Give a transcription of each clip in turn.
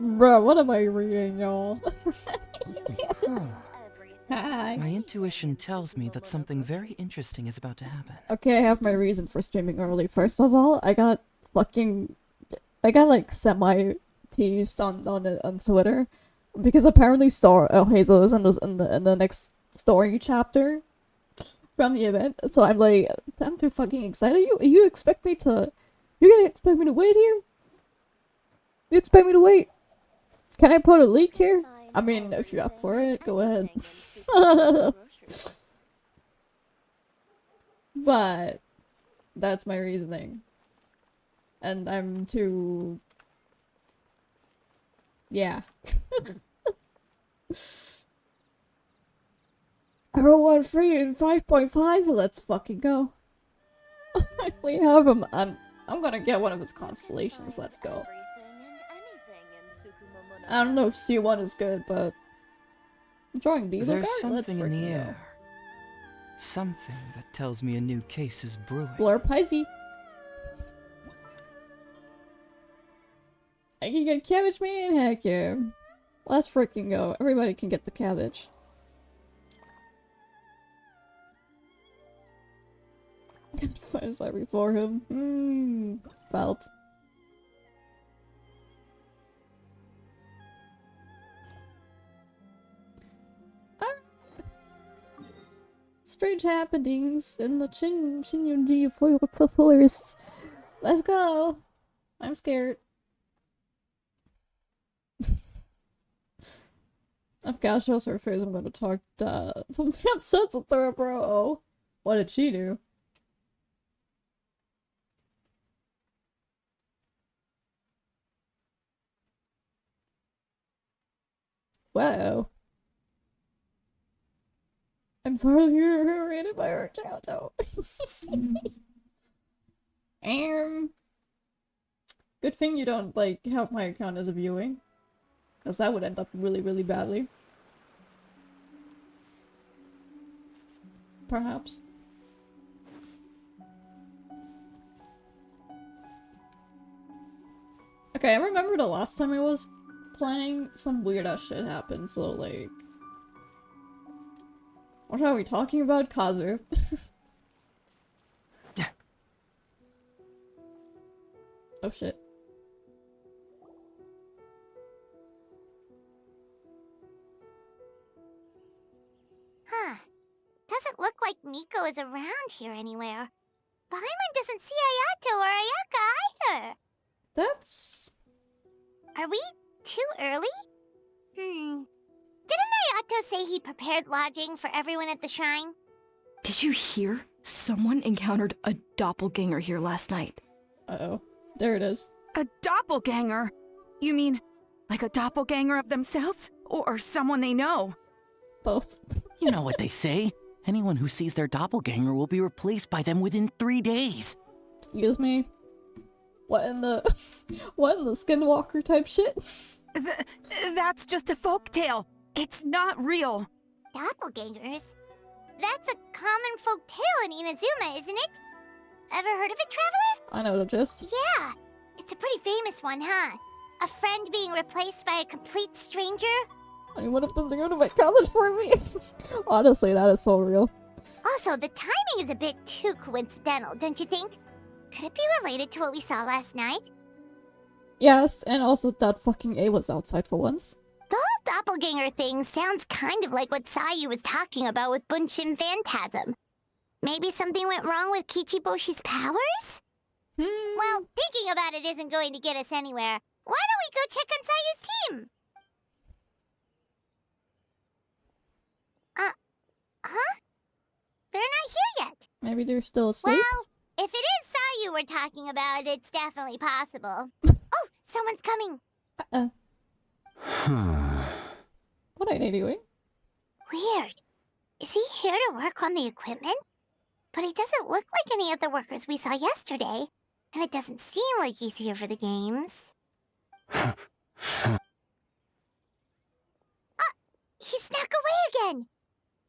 Bro, what am I reading, y'all? Hi. My intuition tells me that something very interesting is about to happen. Okay, I have my reason for streaming early. First of all, I got like semi-teased on Twitter because apparently Heizou is in the next story chapter from the event. So I'm like, I'm too fucking excited. You expect me to? You gonna expect me to wait here? You expect me to wait? Can I put a leak here? I mean, if you're up for it, go ahead. But that's my reasoning. And I'm too... Yeah. Arrow 1 free in 5.5? Let's fucking go. If we have him, I'm gonna get one of his constellations. Let's go. I don't know if C1 is good, but... Drawing Beetle There's Guard? Let's something in the freaking air. Something that tells me a new case is brewing. Blurp Heizou. I can get Cabbage Man? Heck yeah. Let's freaking go. Everybody can get the cabbage. Find sorry for him. Felt. Strange happenings in the Chinyunji forests. Let's go. I'm scared. I've got to show her face. I'm gonna talk some damn sense to her, bro. Oh, what did she do? Whoa. I'm finally rated by her account though. Good thing you don't like have my account as a viewing, because that would end up really, really badly. Perhaps. Okay, I remember the last time I was playing, some weird ass shit happened, so like... What are we talking about? Kazu. Oh shit. Huh. Doesn't look like Miko is around here anywhere. Paimon doesn't see Ayato or Ayaka either. That's... Are we too early? Didn't Ayato say he prepared lodging for everyone at the shrine? Did you hear? Someone encountered a doppelganger here last night. Uh-oh. There it is. A doppelganger? You mean, like a doppelganger of themselves? Or someone they know? Both. You know what they say. Anyone who sees their doppelganger will be replaced by them within 3 days. Excuse me? What in the... what in the skinwalker type shit? That's just a folktale. It's not real. Doppelgangers? That's a common folk tale in Inazuma, isn't it? Ever heard of it, Traveler? I know the gist. Yeah. It's a pretty famous one, huh? A friend being replaced by a complete stranger? I mean, what if them go to my college for me? Honestly, that is so real. Also, the timing is a bit too coincidental, don't you think? Could it be related to what we saw last night? Yes, and also that fucking A was outside for once. The whole doppelganger thing sounds kind of like what Sayu was talking about with Bunshin Phantasm. Maybe something went wrong with Kichiboshi's powers? Well, thinking about it isn't going to get us anywhere. Why don't we go check on Sayu's team? Huh? They're not here yet. Maybe they're still asleep? Well, if it is Sayu we're talking about, it's definitely possible. Oh, someone's coming. What are they doing? Weird. Is he here to work on the equipment? But he doesn't look like any of the workers we saw yesterday. And it doesn't seem like he's here for the games. He snuck away again!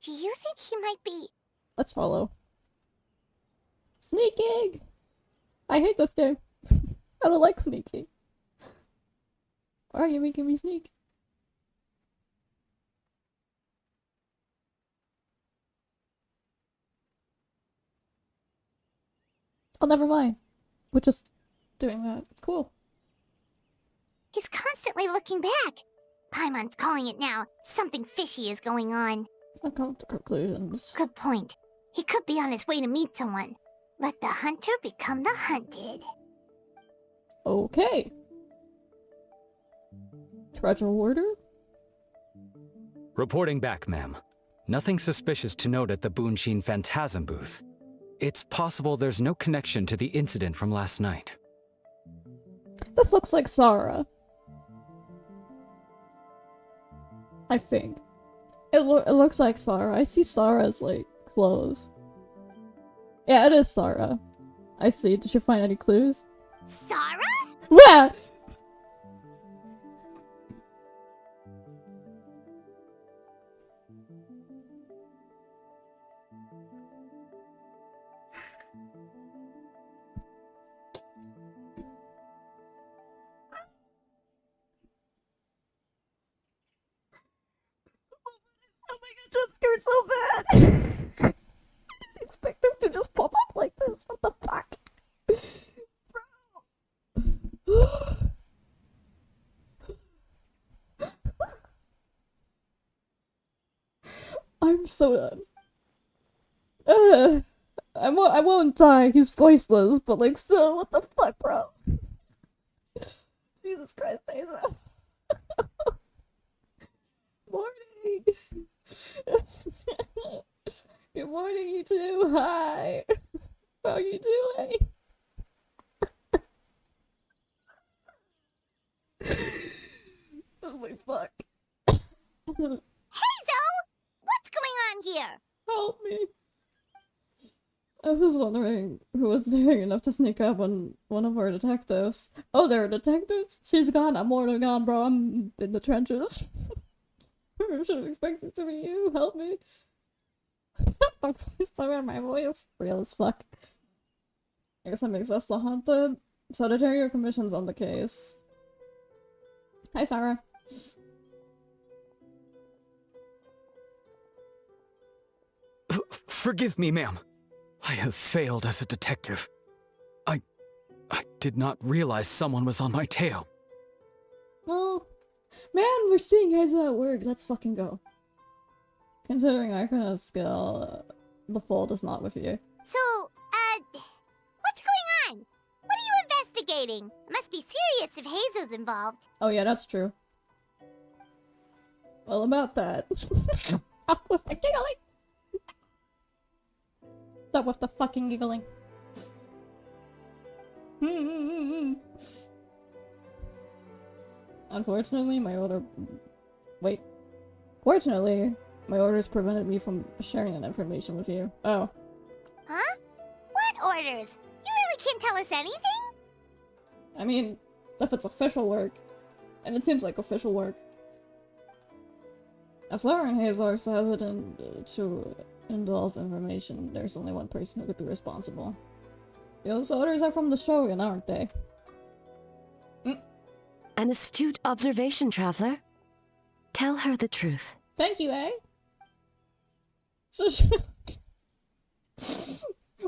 Do you think he might be... Let's follow. Sneaking! I hate this game. I don't like sneaking. Why are you making me sneak? Oh, never mind. We're just doing that. Cool. He's constantly looking back. Paimon's calling it now. Something fishy is going on. I'll come to conclusions. Good point. He could be on his way to meet someone. Let the hunter become the hunted. Okay. Treasure order? Reporting back, ma'am. Nothing suspicious to note at the Bunshin Phantasm booth. It's possible there's no connection to the incident from last night. This looks like Sarah. I think. It looks like Sarah. I see Sarah's, like, clothes. Yeah, it is Sarah. I see. Did you find any clues? Sarah? Yeah! Oh my god, jump scared so bad! I didn't expect them to just pop up like this. What the fuck? Bro. I'm so done. I won't die. He's voiceless, but like, still, what the fuck, bro? Jesus Christ, Heizou. Morning. Good morning, you two. Hi. How are you doing? Oh my fuck. Heizou! What's going on here? Help me. I was wondering who was daring enough to sneak up on one of our detectives. Oh, there are detectives? She's gone. I'm more than gone, bro. I'm in the trenches. I should have expected to be you. Help me. The voice time in my voice. Real as fuck. I guess that makes us the haunted. Solitario Commission's on the case. Hi, Sarah. Forgive me, ma'am. I have failed as a detective. I did not realize someone was on my tail. Oh. Man, we're seeing Heizou at work. Let's fucking go. Considering Arcana's skill, the fault is not with you. So, what's going on? What are you investigating? It must be serious if Heizou's involved. Oh yeah, that's true. Well, about that. Stop with the giggling! Stop with the fucking giggling. Unfortunately, my order... Wait. Fortunately, my orders prevented me from sharing that information with you. Oh. Huh? What orders? You really can't tell us anything? I mean, if it's official work. And it seems like official work. If Sarah and Heizou are hesitant to indulge information, there's only one person who could be responsible. Those orders are from the Shogun, aren't they? An astute observation, traveler. Tell her the truth. Thank you, eh?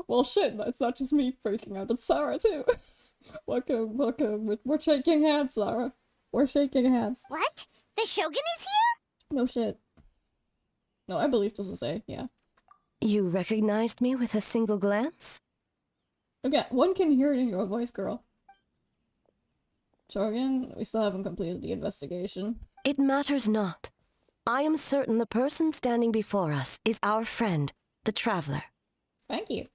Well, shit, that's not just me freaking out, it's Sarah, too. Welcome, welcome. We're shaking hands, Sarah. We're shaking hands. What? The Shogun is here? No shit. No, I believe this is A, yeah. You recognized me with a single glance? Okay, one can hear it in your voice, girl. Shogun, we still haven't completed the investigation. It matters not. I am certain the person standing before us is our friend, the traveler. Thank you.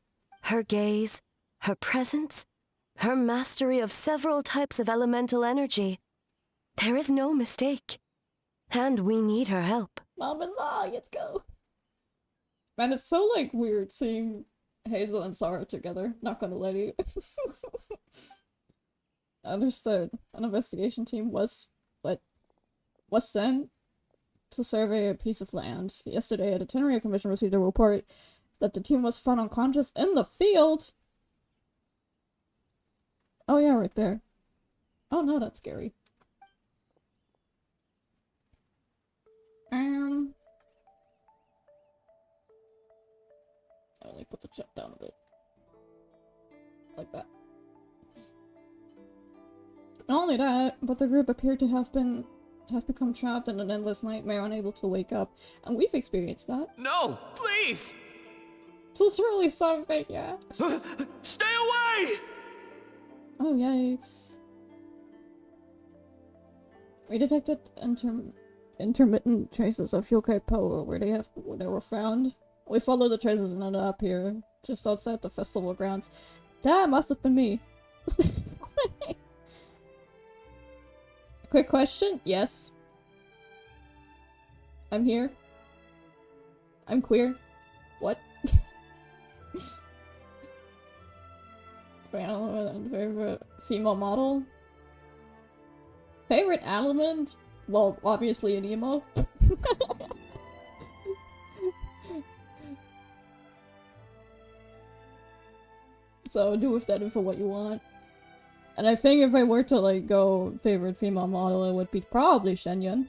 Her gaze, her presence, her mastery of several types of elemental energy. There is no mistake. And we need her help. Mom-in-law, let's go. Man, it's so, like, weird seeing Heizou and Sarah together. Not gonna lie to you. Understood. An investigation team was sent to survey a piece of land. Yesterday, a Itinerary Commission received a report that the team was found unconscious in the field. Oh yeah, right there. Oh no, that's scary. Um. Let me put the chat down a bit. Like that. Not only that, but the group appeared to have become trapped in an endless nightmare, unable to wake up. And we've experienced that. No, please! This is really something, yeah. Stay away! Oh, yikes. We detected intermittent traces of yokai power where they were found. We followed the traces and ended up here, just outside the festival grounds. That must have been me. Quick question? Yes. I'm here. I'm queer. What? Favorite female model? Favorite element? Well, obviously an emo. So do with that info what you want. And I think if I were to like go favorite female model, it would be probably Shenyun.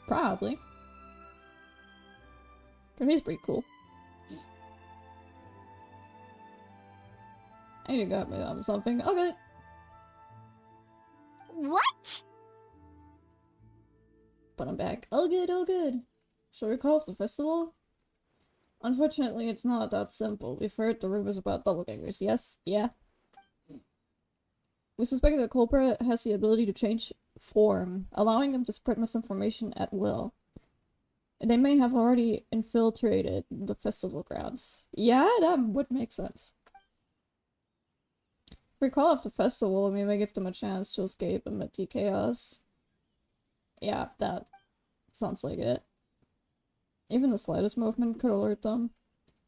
Probably. Cause he's pretty cool. I need to got me on something. Okay. What? But I'm back. All good, all good. Shall we call off the festival? Unfortunately, it's not that simple. We've heard the rumors about doppelgangers, yes? Yeah. We suspect the culprit has the ability to change form, allowing them to spread misinformation at will. And they may have already infiltrated the festival grounds. Yeah, that would make sense. If we call off the festival, we may give them a chance to escape amid the chaos. Yeah, that sounds like it. Even the slightest movement could alert them.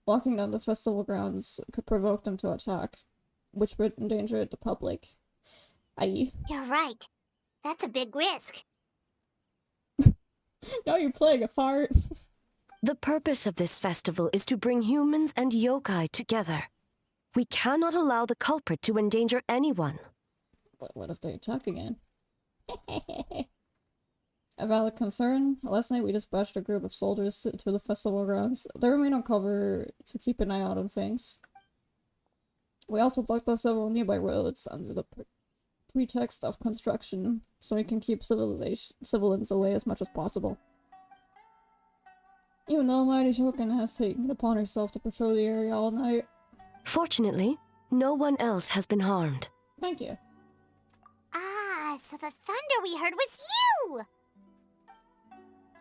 Locking down the festival grounds could provoke them to attack, which would endanger the public. Aye. You're right. That's a big risk. Now you're playing a fart. The purpose of this festival is to bring humans and yokai together. We cannot allow the culprit to endanger anyone. But what if they attack again? A valid concern. Last night we dispatched a group of soldiers to the festival grounds. They remain on cover to keep an eye out on things. We also blocked off several nearby roads under the pretext of construction, so we can keep civilians away as much as possible. Even though Mighty Shogun has taken it upon herself to patrol the area all night. Fortunately, no one else has been harmed. Thank you. Ah, so the thunder we heard was you!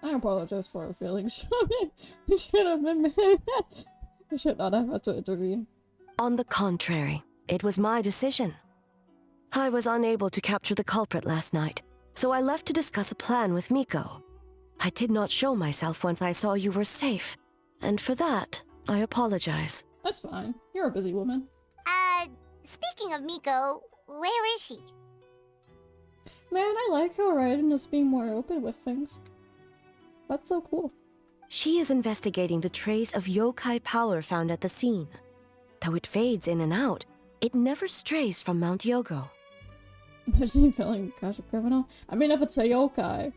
I apologize for our feelings. We should have been. We should not have had to intervene. On the contrary, it was my decision. I was unable to capture the culprit last night, so I left to discuss a plan with Miko. I did not show myself once I saw you were safe, and for that, I apologize. That's fine. You're a busy woman. Speaking of Miko, where is she? Man, I like how Raiden is being more open with things. That's so cool. She is investigating the trace of yokai power found at the scene. Though it fades in and out, it never strays from Mount Yogo. Imagine feeling cash a criminal. I mean, if it's a yokai.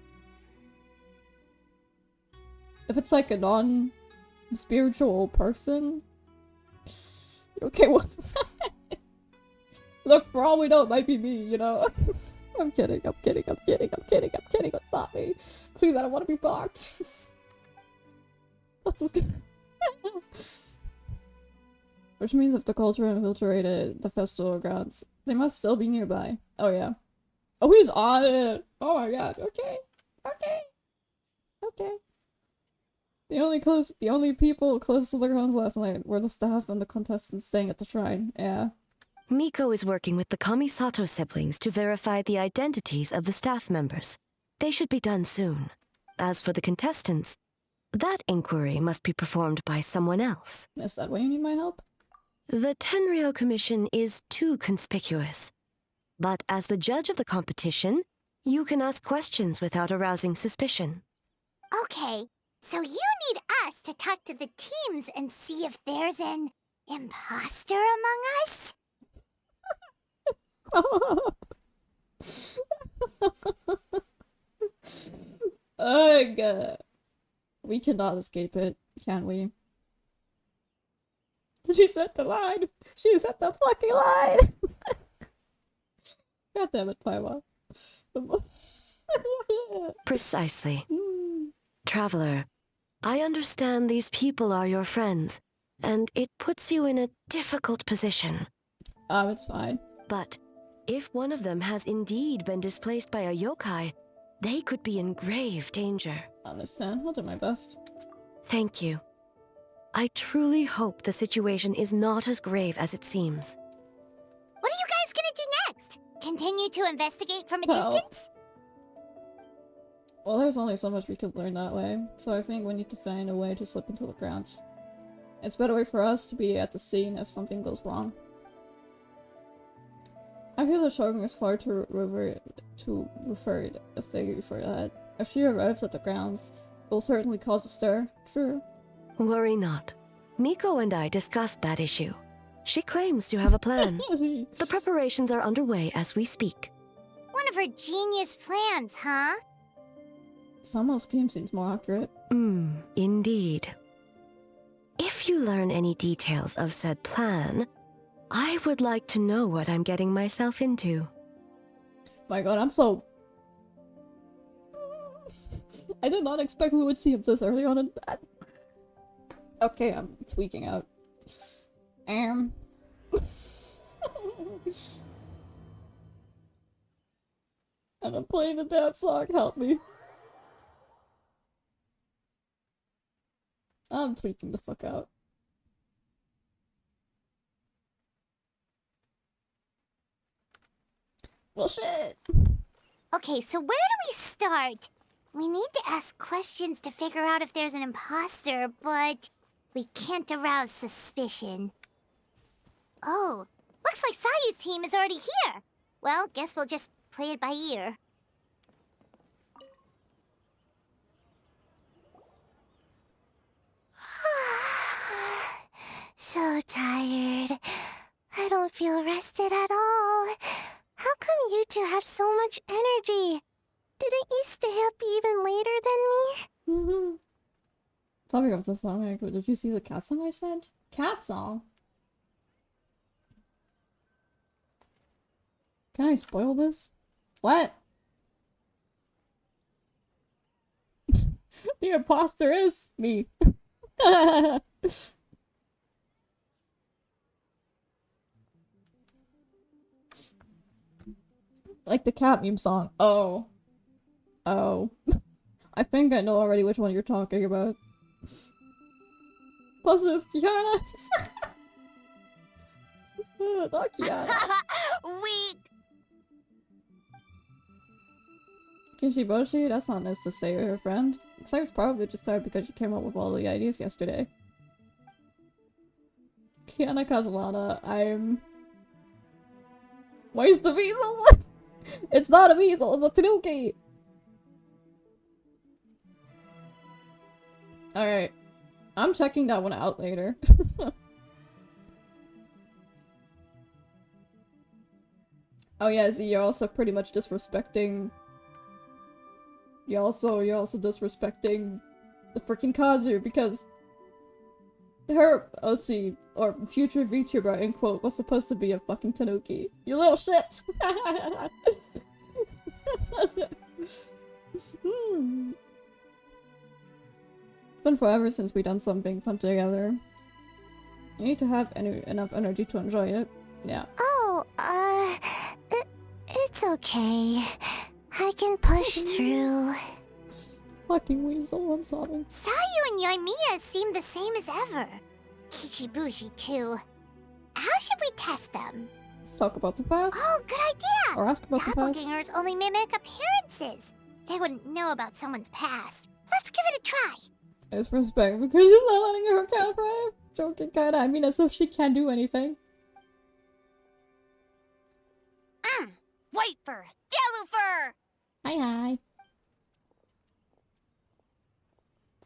If it's like a non-spiritual person. Okay, well. Look, for all we know, it might be me, you know? I'm kidding. It's not me. Please, I don't want to be blocked. That's just good. Which means if the culture infiltrated the festival grounds, they must still be nearby. Oh, yeah. Oh, he's on it! Oh my god, okay. The only people close to the grounds last night were the staff and the contestants staying at the shrine, yeah. Miko is working with the Kamisato siblings to verify the identities of the staff members. They should be done soon. As for the contestants, that inquiry must be performed by someone else. Is that why you need my help? The Tenryo Commission is too conspicuous. But as the judge of the competition, you can ask questions without arousing suspicion. Okay, so you need us to talk to the teams and see if there's an imposter among us? Ugh. We cannot escape it, can we? She set the line. She set the fucking line. God damn it, Paiwa. Precisely. Traveler, I understand these people are your friends, and it puts you in a difficult position. It's fine. But if one of them has indeed been displaced by a yokai, they could be in grave danger. Understand. I'll do my best. Thank you. I truly hope the situation is not as grave as it seems. What are you guys gonna do next? Continue to investigate from a Well. distance? Well, there's only so much we could learn that way, so I think we need to find a way to slip into the grounds. It's a better way for us to be at the scene if something goes wrong. I feel the Shogun is far too referred a figure for that. If she arrives at the grounds, it will certainly cause a stir. True. Worry not. Miko and I discussed that issue. She claims to have a plan. The preparations are underway as we speak. One of her genius plans, huh? Someone's scheme seems more accurate. Indeed. If you learn any details of said plan, I would like to know what I'm getting myself into. My god, I'm so... I did not expect we would see him this early on in that. Okay, I'm tweaking out. And I'm playing the damn song, help me. I'm tweaking the fuck out. Well, shit. Okay, so where do we start? We need to ask questions to figure out if there's an imposter, but we can't arouse suspicion. Oh, looks like Sayu's team is already here. Well, guess we'll just play it by ear. So tired. I don't feel rested at all. How come you two have so much energy? Didn't you stay up even later than me? Topic of the song, did you see the cat song I sent? Cat song? Can I spoil this? What? The imposter is me. Like the cat meme song. Oh. Oh. I think I know already which one you're talking about. Plus this Kiana. Not Kiana. Weak. Kishiboshi? That's not nice to say to her friend. Sayu's probably just tired because she came up with all the ideas yesterday. Kiana Kazalana, Why is the weasel? It's not a weasel, it's a tanuki! Alright. I'm checking that one out later. Oh yeah, Z, you're also pretty much disrespecting... You're also disrespecting the freaking Kazu because her OC, or future VTuber, in quote, was supposed to be a fucking tanuki. You little shit! It's been forever since we done something fun together. You need to have enough energy to enjoy it. Yeah. Oh, it's okay. I can push through. Fucking weasel, I'm sobbing. Sayu and Yoimiya seem the same as ever. Kichibushi too. How should we test them? Let's talk about the past. Oh, good idea! Or ask about the past. Doppelgangers only mimic appearances. They wouldn't know about someone's past. Let's give it a try. It's respect because she's not letting her cat thrive. Joking kinda, I mean as if she can't do anything. White fur! Yellow fur! Hi.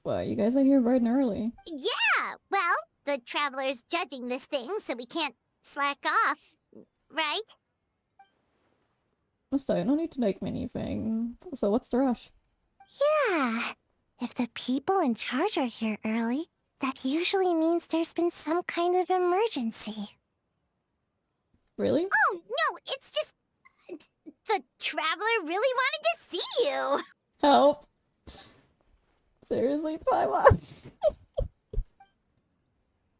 Well, you guys are here bright and early. Yeah! Well, the Traveler's judging this thing, so we can't slack off. Right? Mister, no need to make me anything. So what's the rush? Yeah. If the people in charge are here early, that usually means there's been some kind of emergency. Really? Oh, no, it's just... The traveler really wanted to see you. Help. Seriously, Paimon?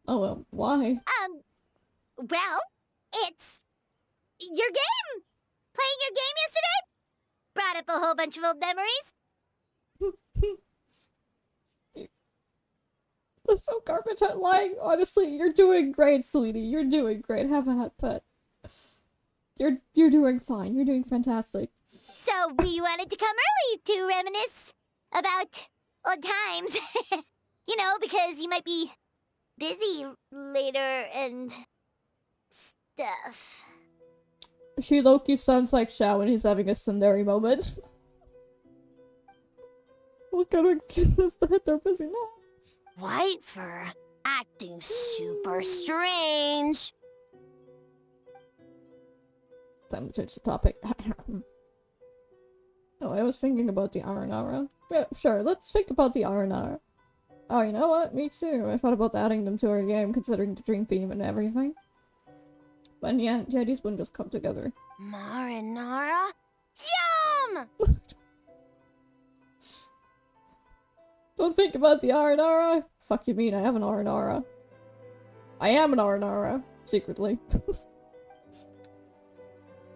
Oh well, why? Well, it's... your game! Playing your game yesterday? Brought up a whole bunch of old memories. That's so garbage. I'm lying. Honestly, you're doing great, sweetie. You're doing great. Have a hat pet. You're doing fine. You're doing fantastic. So we wanted to come early to reminisce about old times. You know, because you might be busy later and stuff. She Loki sounds like Xiao when he's having a tsundere moment. What kind of kid is that? They're busy now. White fur acting super strange. Time to change the topic. Oh, I was thinking about the Aranara. Yeah, sure, let's think about the Aranara. Oh, you know what? Me too. I thought about adding them to our game, considering the dream theme and everything. But yeah, these wouldn't just come together. Marinara? Yum! Don't think about the Aranara. Fuck you mean, I have an Aranara. I am an Aranara. Secretly.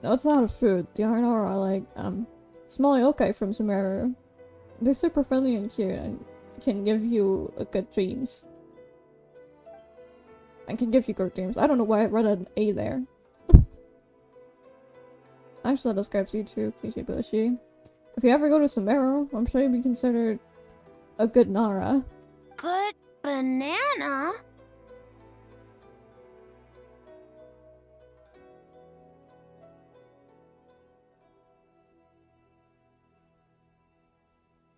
No, it's not a food. The Aranara are like, small yokai from Sumeru. They're super friendly and cute and can give you good dreams. And can give you good dreams. I don't know why I read an A there. Actually, that describes you too, Kishiboshi. If you ever go to Sumeru, I'm sure you'll be considered a good Nara. Good banana?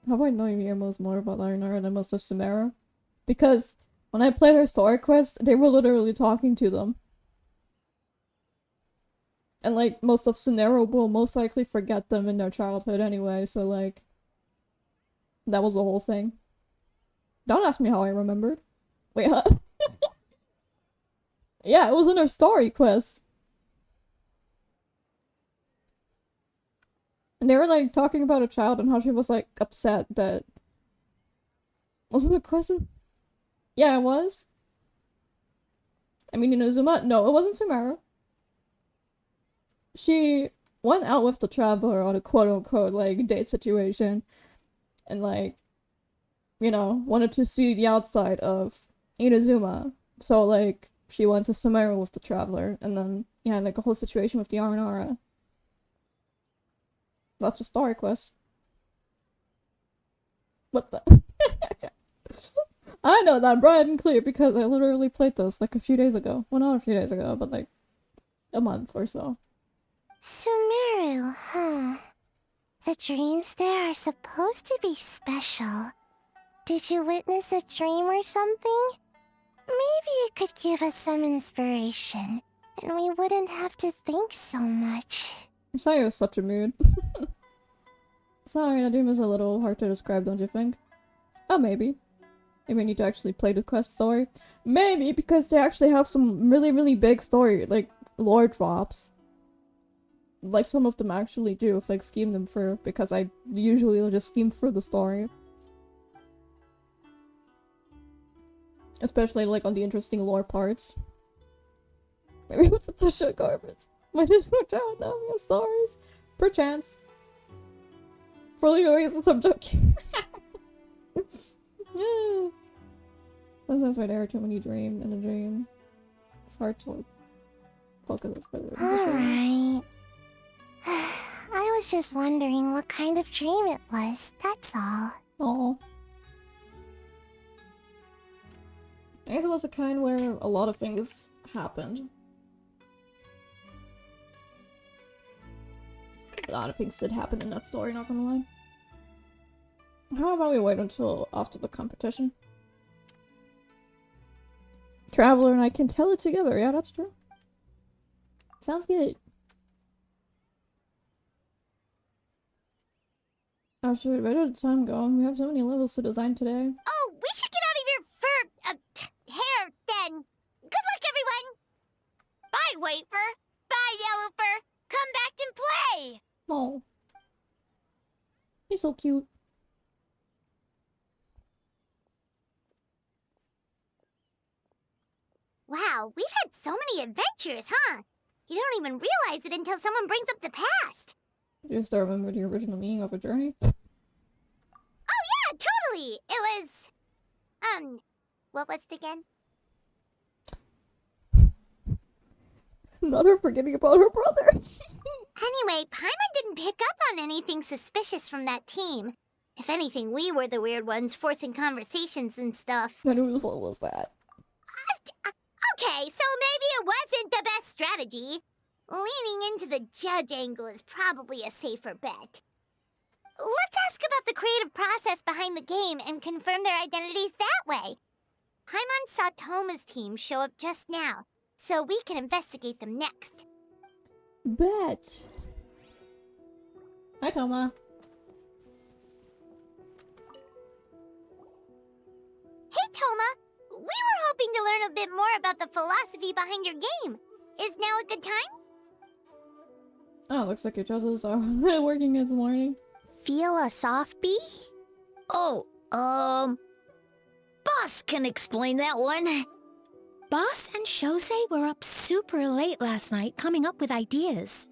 How do I know Miyamo's more about Aranara than most of Sumeru? Because when I played her story quest, they were literally talking to them. And like, most of Sumeru will most likely forget them in their childhood anyway, so like... That was the whole thing. Don't ask me how I remembered. Wait, huh? Yeah, it was in her story quest. And they were like talking about a child and how she was like upset that... Wasn't it quest? Yeah, it was. I mean, Inazuma? No, it wasn't Sumeru. She went out with the traveler on a quote-unquote, like, date situation. And, like, you know, wanted to see the outside of Inazuma. So, like, she went to Sumeru with the traveler. And then, yeah, like, a whole situation with the Aranara. That's a story quest. What the? I know that bright and clear because I literally played this, like, a few days ago. Well, not a few days ago, but, like, a month or so. Sumeru, huh? The dreams there are supposed to be special. Did you witness a dream or something? Maybe it could give us some inspiration, and we wouldn't have to think so much. Sayo was such a mood. Sorry, that dream is a little hard to describe, don't you think? Oh, maybe. Maybe I need to actually play the quest story. Maybe, because they actually have some really big story, like, lore drops. Like, some of them actually do, if, like, scheme them through, because I usually will just scheme through the story. Especially, like, on the interesting lore parts. Maybe it's a Tisha garbage. Might as well down now, your stories. Perchance. For legal reasons, I'm joking. Yeah. Sometimes my there are too many dreams in a dream. It's hard to focus. Alright. I was just wondering what kind of dream it was, that's all. Oh. I guess it was a kind where a lot of things happened. A lot of things did happen in that story, not gonna lie. How about we wait until after the competition? Traveler and I can tell it together, yeah, that's true. Sounds good. Oh shoot, where did the time go? We have so many levels to design today. Oh, we should get out of your hair then. Good luck, everyone. Bye, Wafer. Bye, Yellowfur. Come back and play. Oh. He's so cute. Wow, we've had so many adventures, huh? You don't even realize it until someone brings up the past. Do you still remember the original meaning of a journey? Oh yeah, totally. It was, what was it again? Not her forgetting about her brother. Anyway, Paimon didn't pick up on anything suspicious from that team. If anything, we were the weird ones forcing conversations and stuff. Then whose fault was that? Okay, so maybe it wasn't the best strategy. Leaning into the judge angle is probably a safer bet. Let's ask about the creative process behind the game and confirm their identities that way. Paimon saw Toma's team show up just now, so we can investigate them next. Bet. Hi, Toma. Hey, Toma! We were hoping to learn a bit more about the philosophy behind your game. Is now a good time? Oh, looks like your choices are working this morning. Philosophy? Oh, Boss can explain that one. Boss and Shosei were up super late last night coming up with ideas.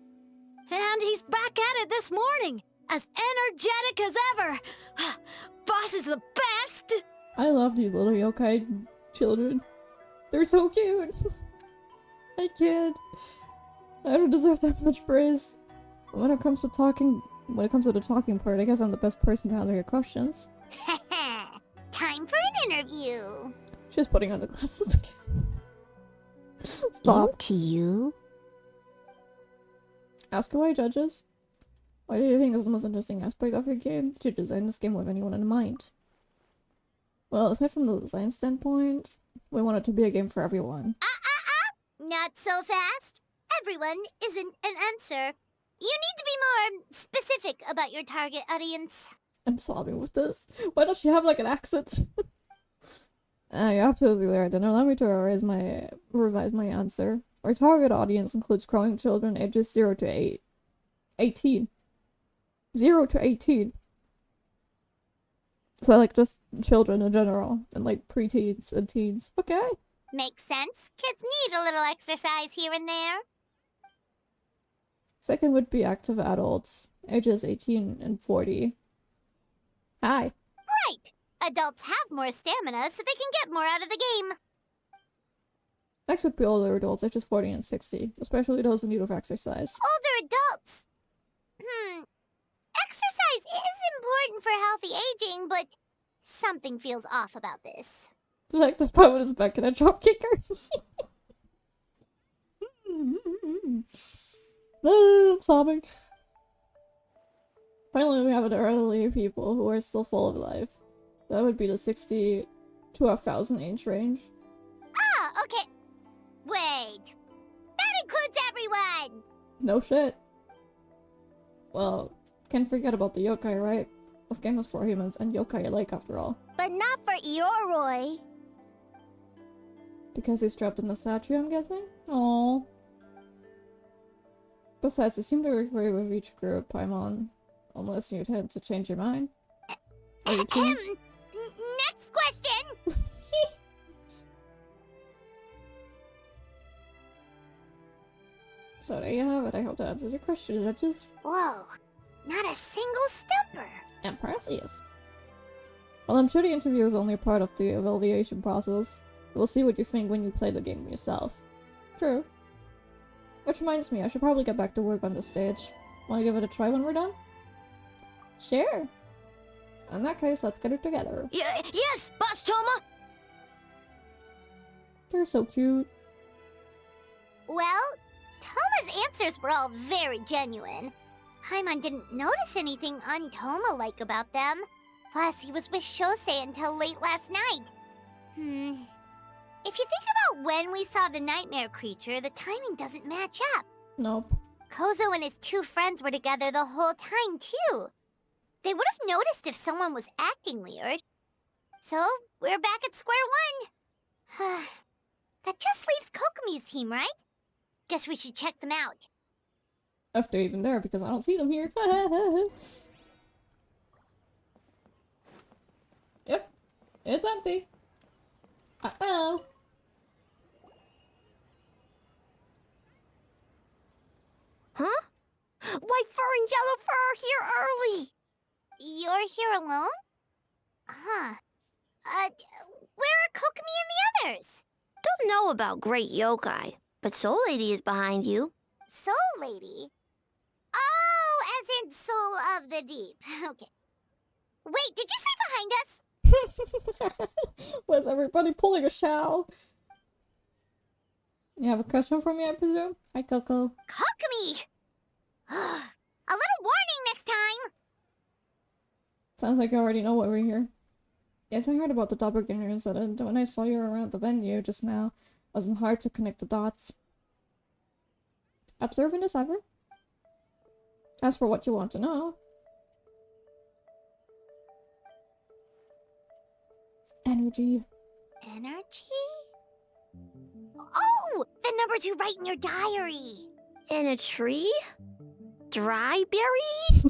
And he's back at it this morning, as energetic as ever. Boss is the best! I love these little yokai children. They're so cute. I can't. I don't deserve that much praise. When it comes to the talking part, I guess I'm the best person to answer your questions. Time for an interview. She's putting on the glasses again. Stop. To you? Ask away, judges. Why do you think is the most interesting aspect of your game? Did you design this game with anyone in mind? Well, aside from the design standpoint, we want it to be a game for everyone. Not so fast. Everyone isn't an answer. You need to be more specific about your target audience. I'm sobbing with this. Why does she have like an accent? You're absolutely right. Then allow me to revise my answer. Our target audience includes growing children ages 0 to 18. 0 to 18. So like just children in general, and like preteens and teens. Okay. Makes sense. Kids need a little exercise here and there. Second would be active adults, ages 18 and 40. Hi. Right. Adults have more stamina, so they can get more out of the game. Next would be older adults, ages 40 and 60, especially those in need of exercise. Older adults. Exercise is important for healthy aging, but something feels off about this. Like this poet is back in a drop kicker. I'm sobbing. Finally, we have the elderly people who are still full of life. That would be the 60 to 1,000 age range. Ah, okay. Wait. That includes everyone! No shit. Well, can't forget about the yokai, right? This game is for humans and yokai alike after all. But not for Ioroi. Because he's trapped in the statue, I'm guessing? Aww. Besides, you seem to agree with each group, Paimon. Unless you tend to change your mind. Are you team? Next question! So there you have it. I hope that answers your question, judges. Whoa. Not a single stumper. Impressive. Well, I'm sure the interview is only a part of the evaluation process. We'll see what you think when you play the game yourself. True. Which reminds me, I should probably get back to work on the stage. Wanna give it a try when we're done? Sure. In that case, let's get it together. Yes, Boss Toma! They're so cute. Well, Toma's answers were all very genuine. Paimon didn't notice anything un-Toma-like about them. Plus, he was with Shosei until late last night. If you think about when we saw the nightmare creature, the timing doesn't match up. Nope. Kozo and his two friends were together the whole time, too. They would have noticed if someone was acting weird. So, we're back at square one. That just leaves Kokomi's team, right? Guess we should check them out. If they're even there, because I don't see them here. Yep. It's empty. Uh-oh. Huh? White fur and yellow fur are here early. You're here alone? Huh. Where are Kokomi and the others? Don't know about Great Yokai, but Soul Lady is behind you. Soul Lady? Oh, as in Soul of the Deep. Okay. Wait, did you say behind us? Was everybody pulling a show? You have a question for me, I presume? Hi, Coco. Kokomi! A little warning next time! Sounds like you already know why we're here. Yes, I heard about the doppelganger incident. When I saw you around the venue just now, it wasn't hard to connect the dots. Observant as ever? As for what you want to know. Energy. Energy? Oh! The numbers you write in your diary! In a tree? Dry berry?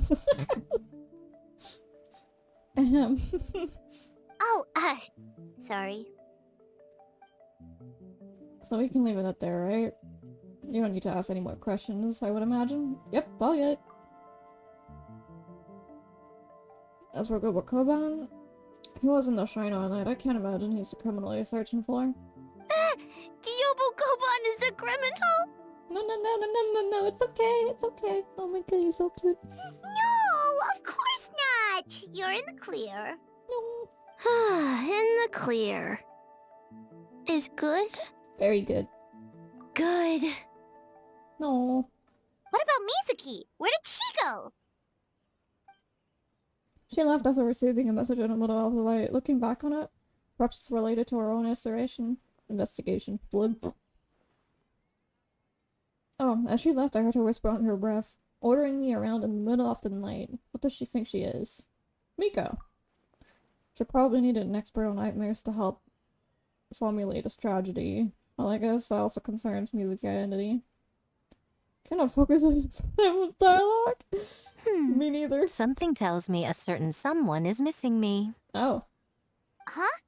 Oh, sorry. So we can leave it at there, right? You don't need to ask any more questions, I would imagine. Yep, I'll get it. As for Gobo Koban, he was in the shrine all night. I can't imagine he's the criminal you're searching for. Gyobo Koban is a criminal? No, it's okay, it's okay. Oh my god, he's so cute. No, of course not! You're in the clear. No. In the clear. Is good? Very good. Good. No. What about Mizuki? Where did she go? She left after receiving a message in the middle of the night. Looking back on it, perhaps it's related to her own investigation. Blib. Oh, as she left, I heard her whisper under her breath, ordering me around in the middle of the night. What does she think she is? Miko. She probably needed an expert on nightmares to help formulate a strategy. Well, I guess that also concerns music identity. Cannot focus on his dialogue. Me neither. Something tells me a certain someone is missing me. Oh. Huh?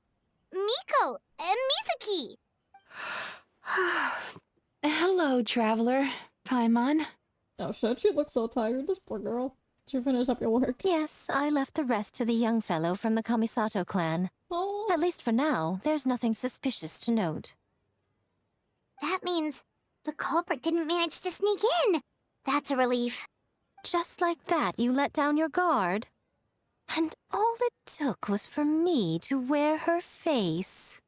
Miko and Mizuki! Hello, traveler. Paimon. Oh shit, she looks so tired, this poor girl. Did you finish up your work? Yes, I left the rest to the young fellow from the Kamisato clan. Oh. At least for now, there's nothing suspicious to note. That means the culprit didn't manage to sneak in. That's a relief. Just like that, you let down your guard? And all it took was for me to wear her face.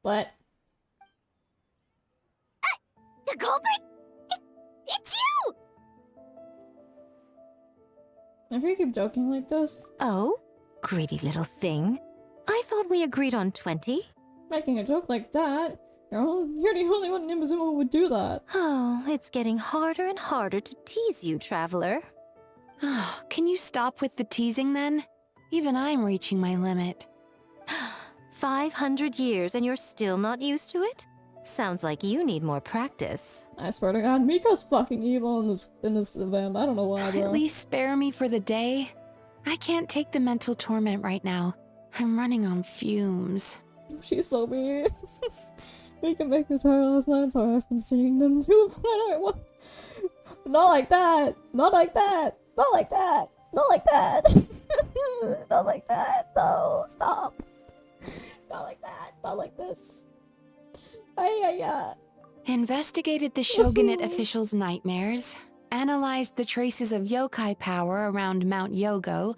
What? The culprit? It's you! If you keep joking like this... Oh? Greedy little thing. I thought we agreed on 20. Making a joke like that? You're the only one in Imazumo who would do that. Oh, it's getting harder and harder to tease you, traveler. Can you stop with the teasing then? Even I'm reaching my limit. 500 years and you're still not used to it? Sounds like you need more practice. I swear to god, Miko's fucking evil in this event. I don't know why, bro. At least spare me for the day. I can't take the mental torment right now. I'm running on fumes. She's so mean. We can make me tired last night, so I've been seeing them too. Not like that! Not like that! Not like that! Not like that! Not like that! No, stop! Not like that! Not like this! Investigated the shogunate officials' nightmares, analyzed the traces of yokai power around Mount Yogo.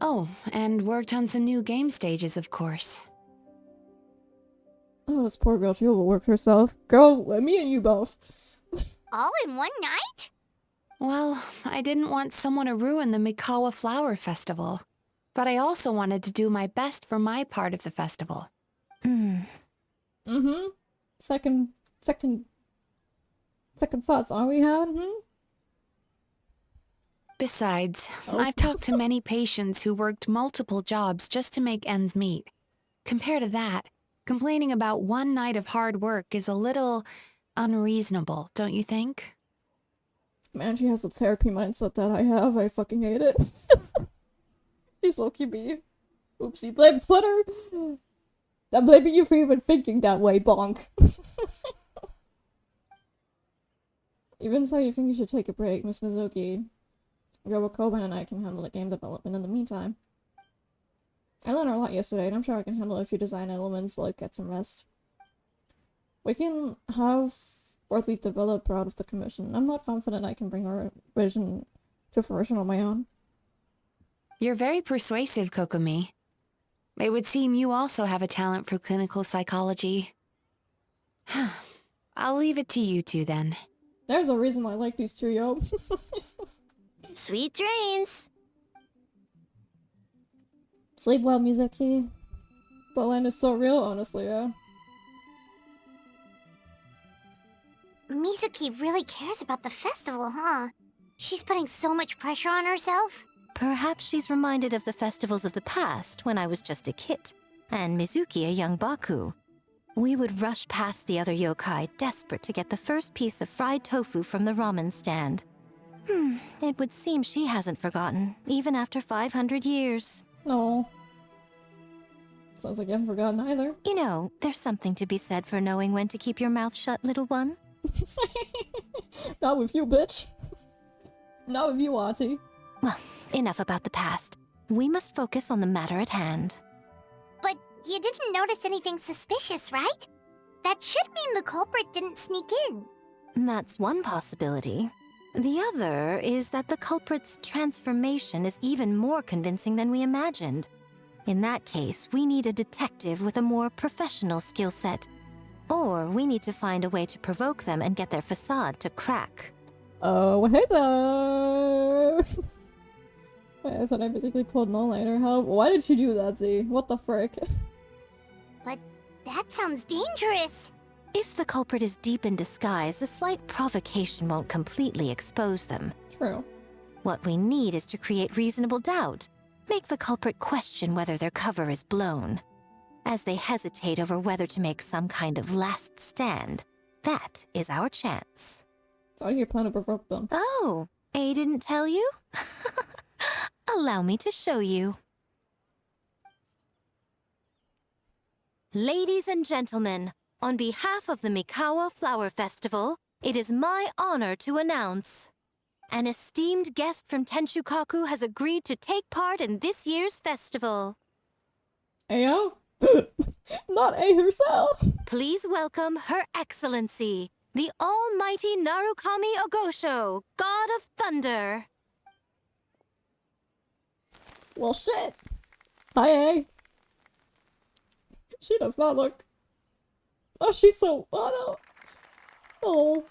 Oh, and worked on some new game stages, of course. Oh, this poor girl, she overworked herself. Girl, me and you both. All in one night? Well, I didn't want someone to ruin the Mikawa Flower Festival. But I also wanted to do my best for my part of the festival. Mm-hmm. Second thoughts, are we having? Besides, I've talked to many patients who worked multiple jobs just to make ends meet. Compared to that, complaining about one night of hard work is a little unreasonable, don't you think? Man, she has the therapy mindset that I have. I fucking hate it. She's low-key me. Oopsie, blame Twitter! I'm blaming you for even thinking that way, bonk. Even so, you think you should take a break, Miss Mizuki. Koban and I can handle the game development in the meantime. I learned a lot yesterday, and I'm sure I can handle a few design elements while I get some rest. We can have Worthy developer out of the commission. I'm not confident I can bring our vision to fruition on my own. You're very persuasive, Kokomi. It would seem you also have a talent for clinical psychology. I'll leave it to you two then. There's a reason I like these two, yo. Sweet dreams. Sleep well, Mizuki. The line is so real, honestly, yeah. Mizuki really cares about the festival, huh? She's putting so much pressure on herself. Perhaps she's reminded of the festivals of the past when I was just a kid, and Mizuki a young Baku. We would rush past the other yokai, desperate to get the first piece of fried tofu from the ramen stand. It would seem she hasn't forgotten, even after 500 years. No. Sounds like you haven't forgotten either. You know, there's something to be said for knowing when to keep your mouth shut, little one. Not with you, bitch. Not with you, Auntie. Well, enough about the past. We must focus on the matter at hand. But you didn't notice anything suspicious, right? That should mean the culprit didn't sneak in. That's one possibility. The other is that the culprit's transformation is even more convincing than we imagined. In that case, we need a detective with a more professional skill set. Or we need to find a way to provoke them and get their facade to crack. Oh, Heizou! Wait, so I basically pulled an all-nighter. Why did she do that, Z? What the frick? But that sounds dangerous. If the culprit is deep in disguise, a slight provocation won't completely expose them. True. What we need is to create reasonable doubt. Make the culprit question whether their cover is blown. As they hesitate over whether to make some kind of last stand, that is our chance. So how do you plan to provoke them? Oh, A didn't tell you? Allow me to show you. Ladies and gentlemen, on behalf of the Mikawa Flower Festival, it is my honor to announce an esteemed guest from Tenshukaku has agreed to take part in this year's festival. Ayo? Not A herself! Please welcome Her Excellency, the Almighty Narukami Ogosho, God of Thunder. Well, shit! Hi, A! She does not look... Oh, she's so... Oh, no! Oh.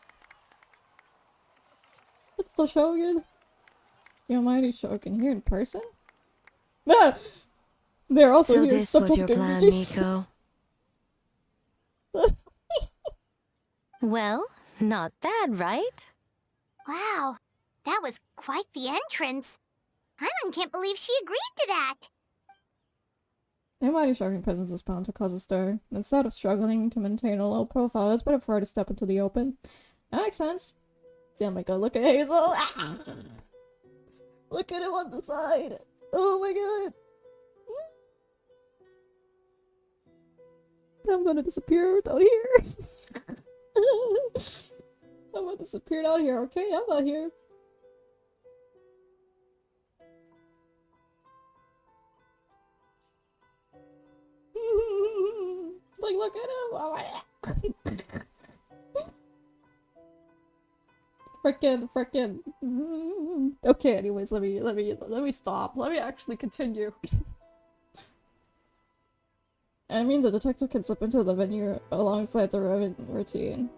It's the Shogun. The Almighty Shogun here in person? Ah! They're also So here. this was your plan, Miko? Well, not bad, right? Wow, that was quite the entrance. Hyman can't believe she agreed to that. The Almighty Shogun presence is bound to cause a stir. Instead of struggling to maintain a low profile, it's better for her to step into the open. That makes sense. Damn my god, look at Heizou! Ah! Look at him on the side! Oh my god! I'm gonna disappear out here. I'm gonna disappear out here, okay? I'm out here. Like, look at him. Oh my frickin'. Okay, anyways, let me stop. Let me actually continue. And it means a detective can slip into the venue alongside the routine,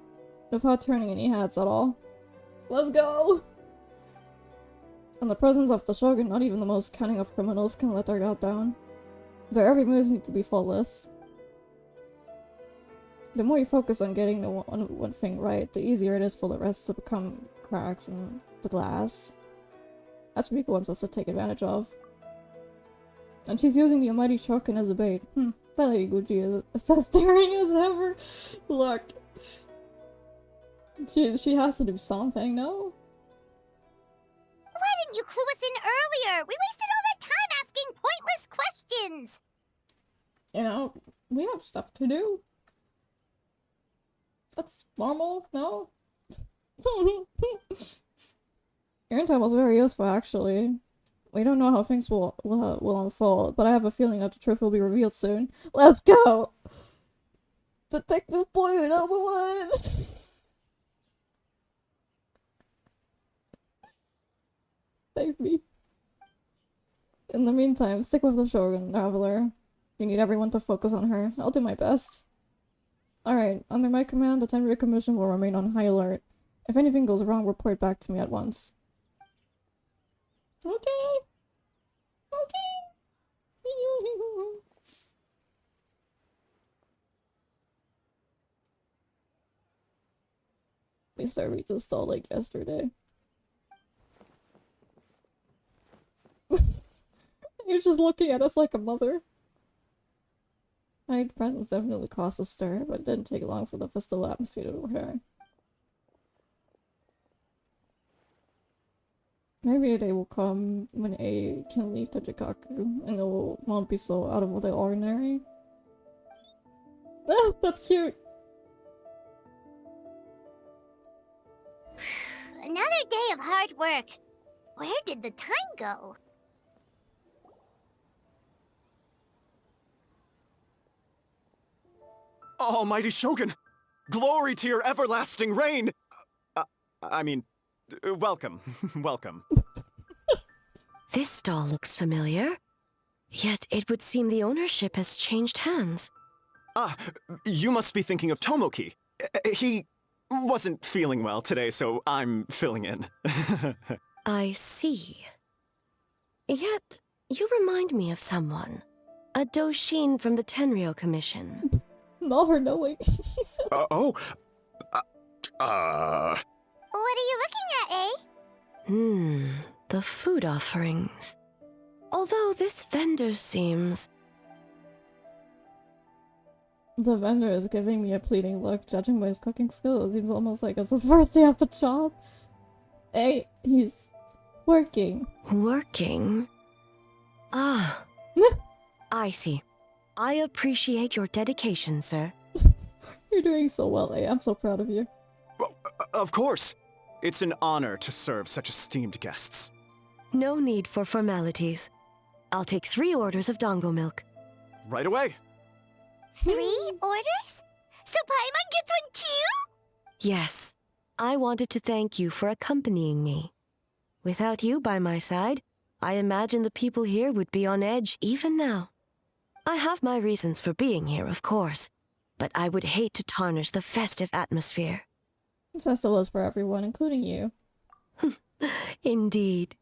without turning any heads at all. Let's go! In the presence of the Shogun, not even the most cunning of criminals can let their guard down. Their every move needs to be faultless. The more you focus on getting the one thing right, the easier it is for the rest to become cracks in the glass. That's what Mika wants us to take advantage of. And she's using the almighty Shokin as a bait. That Lady Gucci is as daring as ever. Look. She has to do something, no? Why didn't you clue us in earlier? We wasted all that time asking pointless questions! You know, we have stuff to do. That's normal, no? Your intel was very useful, actually. We don't know how things will unfold, but I have a feeling that the truth will be revealed soon. Let's go! Detective boy number 1! Save me. In the meantime, stick with the Shogun, Traveler. You need everyone to focus on her. I'll do my best. Alright, under my command, the Tenryou Commission will remain on high alert. If anything goes wrong, report back to me at once. Okay. Okay. We started to stall like yesterday. You're just looking at us like a mother. My presence definitely caused a stir, but it didn't take long for the festival atmosphere to return. Maybe a day will come when A can leave Tajikaku, and it won't be so out of the ordinary. Ah, that's cute! Another day of hard work. Where did the time go? Almighty Shogun! Glory to your everlasting reign! Welcome. Welcome. This stall looks familiar. Yet it would seem the ownership has changed hands. Ah, you must be thinking of Tomoki. He wasn't feeling well today, so I'm filling in. I see. Yet, you remind me of someone. A Doshin from the Tenryou Commission. Not her knowing. What are you looking at, eh? The food offerings. Although this vendor seems... The vendor is giving me a pleading look, judging by his cooking skill. It seems almost like it's his first day off the job. Hey, he's working. Working? Ah. I see. I appreciate your dedication, sir. You're doing so well, A. I'm so proud of you. Well, of course. It's an honor to serve such esteemed guests. No need for formalities. I'll take 3 orders of dongo milk. Right away. 3 orders? So Paimon gets one too? Yes. I wanted to thank you for accompanying me. Without you by my side, I imagine the people here would be on edge even now. I have my reasons for being here, of course, but I would hate to tarnish the festive atmosphere. This festival is for everyone, including you. Indeed.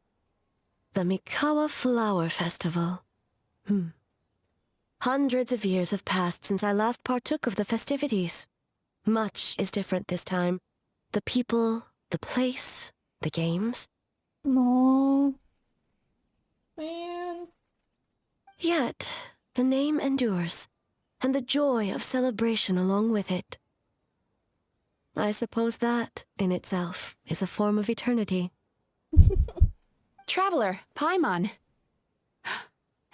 The Mikawa Flower Festival. Hundreds of years have passed since I last partook of the festivities. Much is different this time. The people, the place, the games. No. Man. Yet, the name endures, and the joy of celebration along with it. I suppose that, in itself, is a form of eternity. Traveler, Paimon.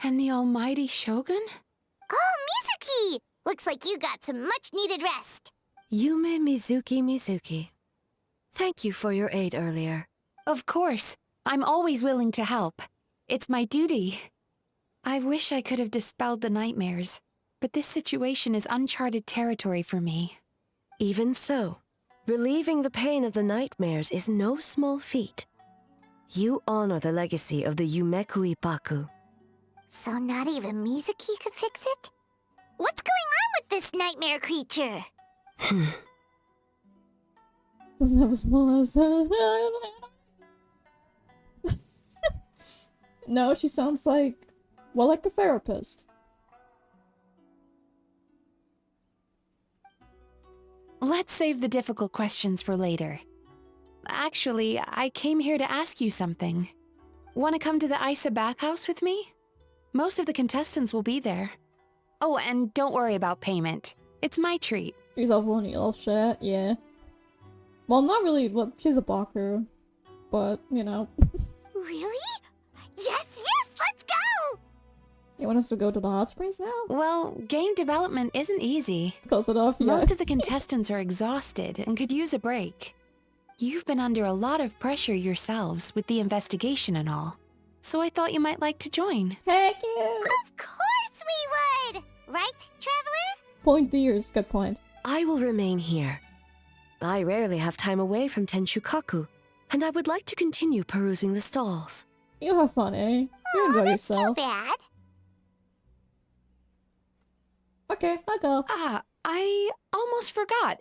And the almighty Shogun? Oh, Mizuki! Looks like you got some much-needed rest. Yume Mizuki. Thank you for your aid earlier. Of course. I'm always willing to help. It's my duty. I wish I could have dispelled the nightmares, but this situation is uncharted territory for me. Even so, relieving the pain of the nightmares is no small feat. You honor the legacy of the Yumekui Baku. So not even Mizuki could fix it? What's going on with this nightmare creature? Doesn't have a small ass head. No, she sounds like... well, like a therapist. Let's save the difficult questions for later. Actually, I came here to ask you something. Want to come to the Isa bathhouse with me? Most of the contestants will be there. Oh, and don't worry about payment. It's my treat. She's awful little shit, yeah. Well, not really, but she's a blocker. But, you know. Really? Yes, let's go! You want us to go to the hot springs now? Well, game development isn't easy. Close enough, yeah. Most of the contestants are exhausted and could use a break. You've been under a lot of pressure yourselves with the investigation and all. So I thought you might like to join. Heck yeah! Of course we would! Right, Traveler? Point dears, good point. I will remain here. I rarely have time away from Tenshukaku, and I would like to continue perusing the stalls. You have fun, eh? You enjoy That's yourself. too bad. Okay, I'll go. Ah, I almost forgot.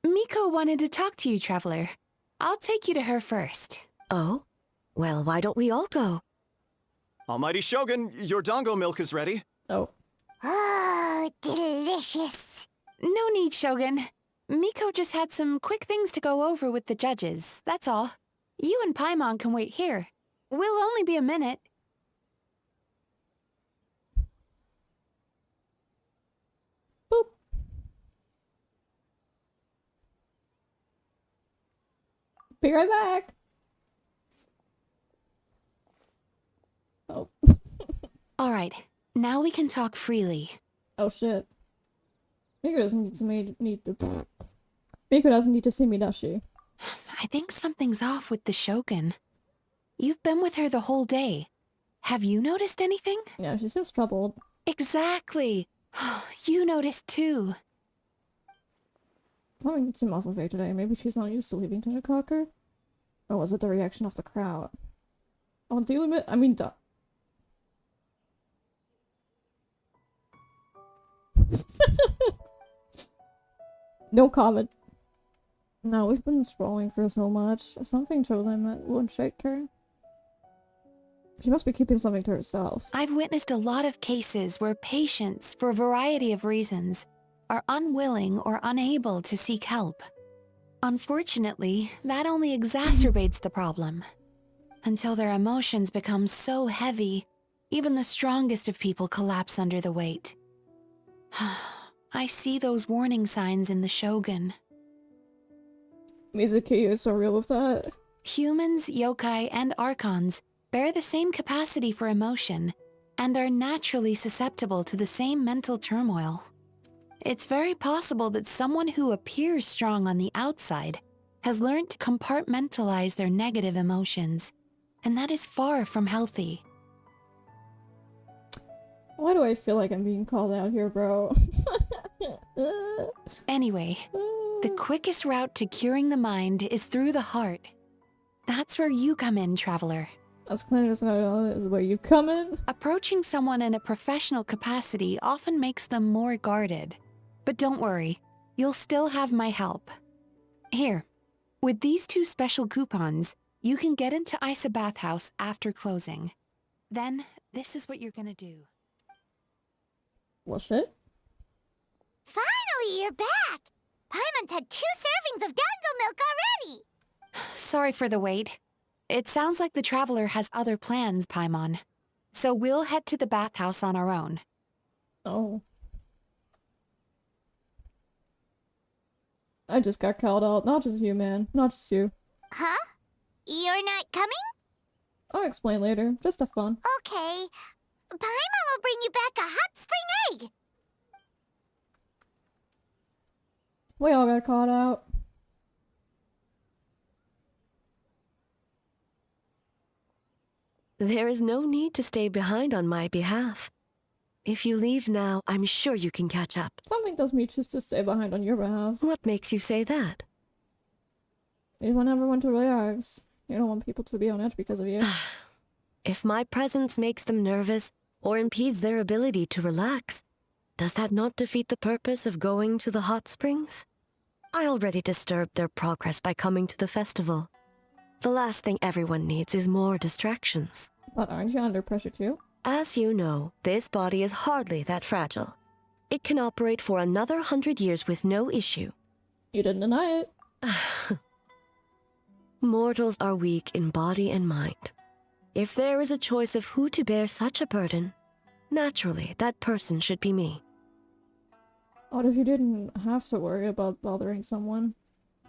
Miko wanted to talk to you, Traveler. I'll take you to her first. Oh? Well, why don't we all go? Almighty Shogun, your dango milk is ready. Oh. Oh, delicious. No need, Shogun. Miko just had some quick things to go over with the judges, that's all. You and Paimon can wait here. We'll only be a minute. Boop. Be right back. Oh. All right, now we can talk freely. Oh shit. Miko doesn't Miko doesn't need to see me, does she? I think something's off with the Shogun. You've been with her the whole day. Have you noticed anything? Yeah, she seems troubled. Exactly. You noticed too. Something seemed off of her today. Maybe she's not used to leaving Tenshukaku? Or was it the reaction of the crowd? I'll deal with it. I mean, duh. No comment. No, we've been scrolling for so much. Something told him it won't shake her. She must be keeping something to herself. I've witnessed a lot of cases where patients, for a variety of reasons, are unwilling or unable to seek help. Unfortunately, that only exacerbates the problem. Until their emotions become so heavy, even the strongest of people collapse under the weight. I see those warning signs in the Shogun. Mizuki is so real with that. Humans, yokai, and archons bear the same capacity for emotion and are naturally susceptible to the same mental turmoil. It's very possible that someone who appears strong on the outside has learned to compartmentalize their negative emotions, and that is far from healthy. Why do I feel like I'm being called out here, bro? Anyway, the quickest route to curing the mind is through the heart. That's where you come in, Traveler. That's kind of is where you come in. Approaching someone in a professional capacity often makes them more guarded. But don't worry, you'll still have my help. Here, with these 2 special coupons, you can get into Isa Bathhouse after closing. Then, this is what you're gonna do. Well, shit. Finally, you're back! Paimon's had 2 servings of dango milk already! Sorry for the wait. It sounds like the Traveler has other plans, Paimon. So we'll head to the bathhouse on our own. Oh. I just got called out. Not just you, man. Not just you. Huh? You're not coming? I'll explain later. Just have fun. Okay. Paimon will bring you back a hot spring egg! We all got caught out. There is no need to stay behind on my behalf. If you leave now, I'm sure you can catch up. Something tells me just to stay behind on your behalf. What makes you say that? You want everyone to relax. You don't want people to be on edge because of you. If my presence makes them nervous or impedes their ability to relax, does that not defeat the purpose of going to the hot springs? I already disturbed their progress by coming to the festival. The last thing everyone needs is more distractions. But aren't you under pressure too? As you know, this body is hardly that fragile. It can operate for another 100 years with no issue. You didn't deny it. Mortals are weak in body and mind. If there is a choice of who to bear such a burden, naturally, that person should be me. What if you didn't have to worry about bothering someone?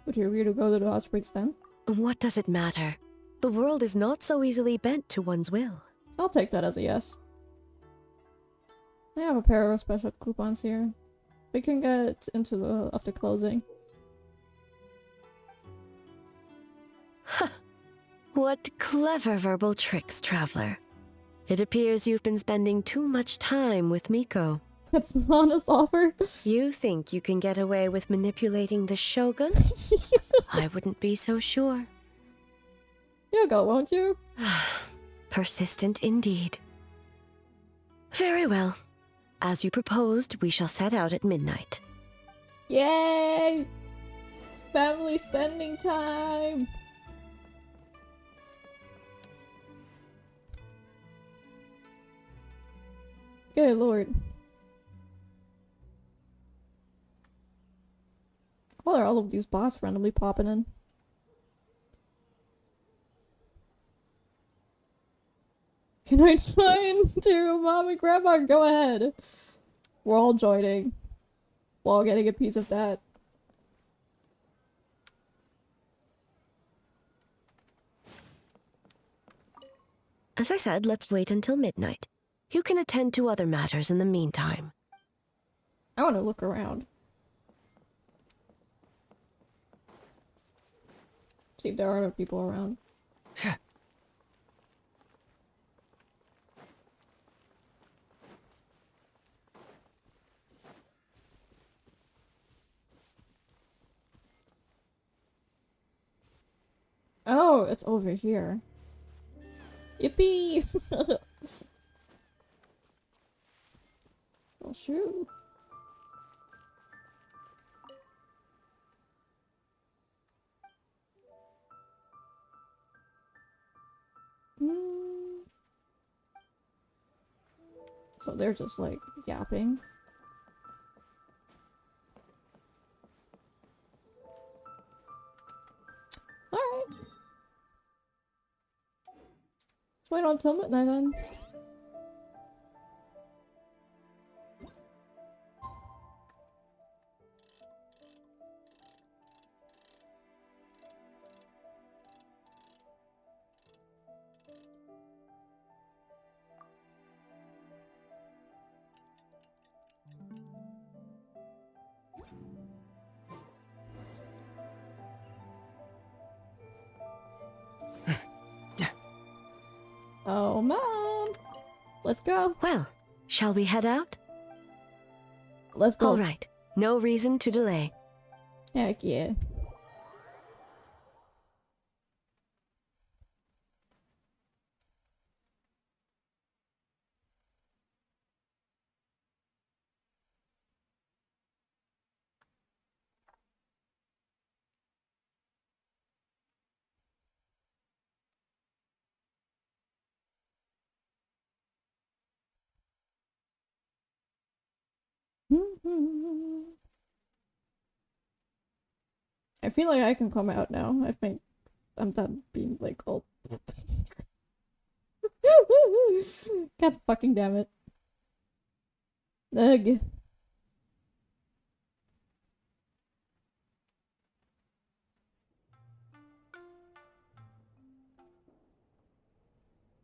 Would you agree to go to the hot springs then? What does it matter? The world is not so easily bent to one's will. I'll take that as a yes. I have a pair of special coupons here. We can get into the after closing. What clever verbal tricks, traveler. It appears you've been spending too much time with Miko. That's an honest offer. You think you can get away with manipulating the Shogun? I wouldn't be so sure. You'll go, won't you? Persistent indeed. Very well. As you proposed, we shall set out at midnight. Yay! Family spending time! Good lord. What are all of these bots randomly popping in? Can I join to Mom and Grandma? Go ahead. We're all joining. We're all getting a piece of that. As I said, let's wait until midnight. You can attend to other matters in the meantime. I want to look around. See if there are other people around. Oh, it's over here. Yippee! Oh, shoot. So they're just like yapping. Alright. Let's wait until midnight then. Oh, Mom! Let's go. Well, shall we head out? Let's go. All right. No reason to delay. Heck yeah. I feel like I can come out now. I think I'm done being like all. God fucking damn it. Ugh.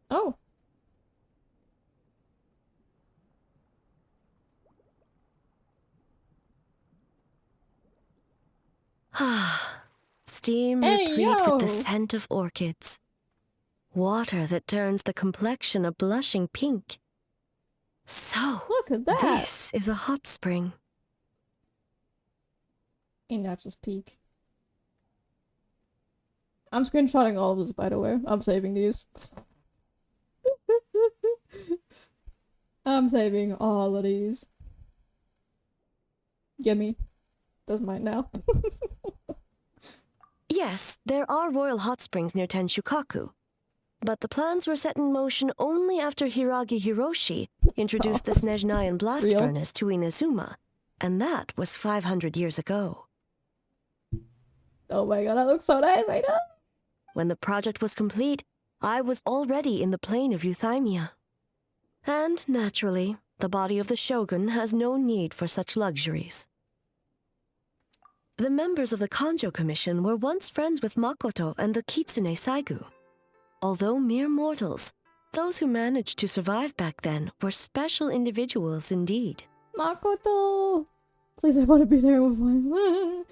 Oh. Ah, steam Hey, replete with the yo! scent of orchids. Water that turns the complexion a blushing pink. So, Look at that! this is a hot spring. Ain't that just peak? I'm screenshotting all of this, by the way. I'm saving these. I'm saving all of these. Gimme. Does mine now. Yes, there are royal hot springs near Tenshukaku. But the plans were set in motion only after Hiragi Hiroshi introduced the Snezhnayan blast Real? furnace to Inazuma, and that was 500 years ago. Oh my god, that looks so nice, I know! When the project was complete, I was already in the plane of euthymia. And, naturally, the body of the shogun has no need for such luxuries. The members of the Kanjo Commission were once friends with Makoto and the Kitsune Saigu. Although mere mortals, those who managed to survive back then were special individuals indeed. Makoto! Please, I want to be there with my...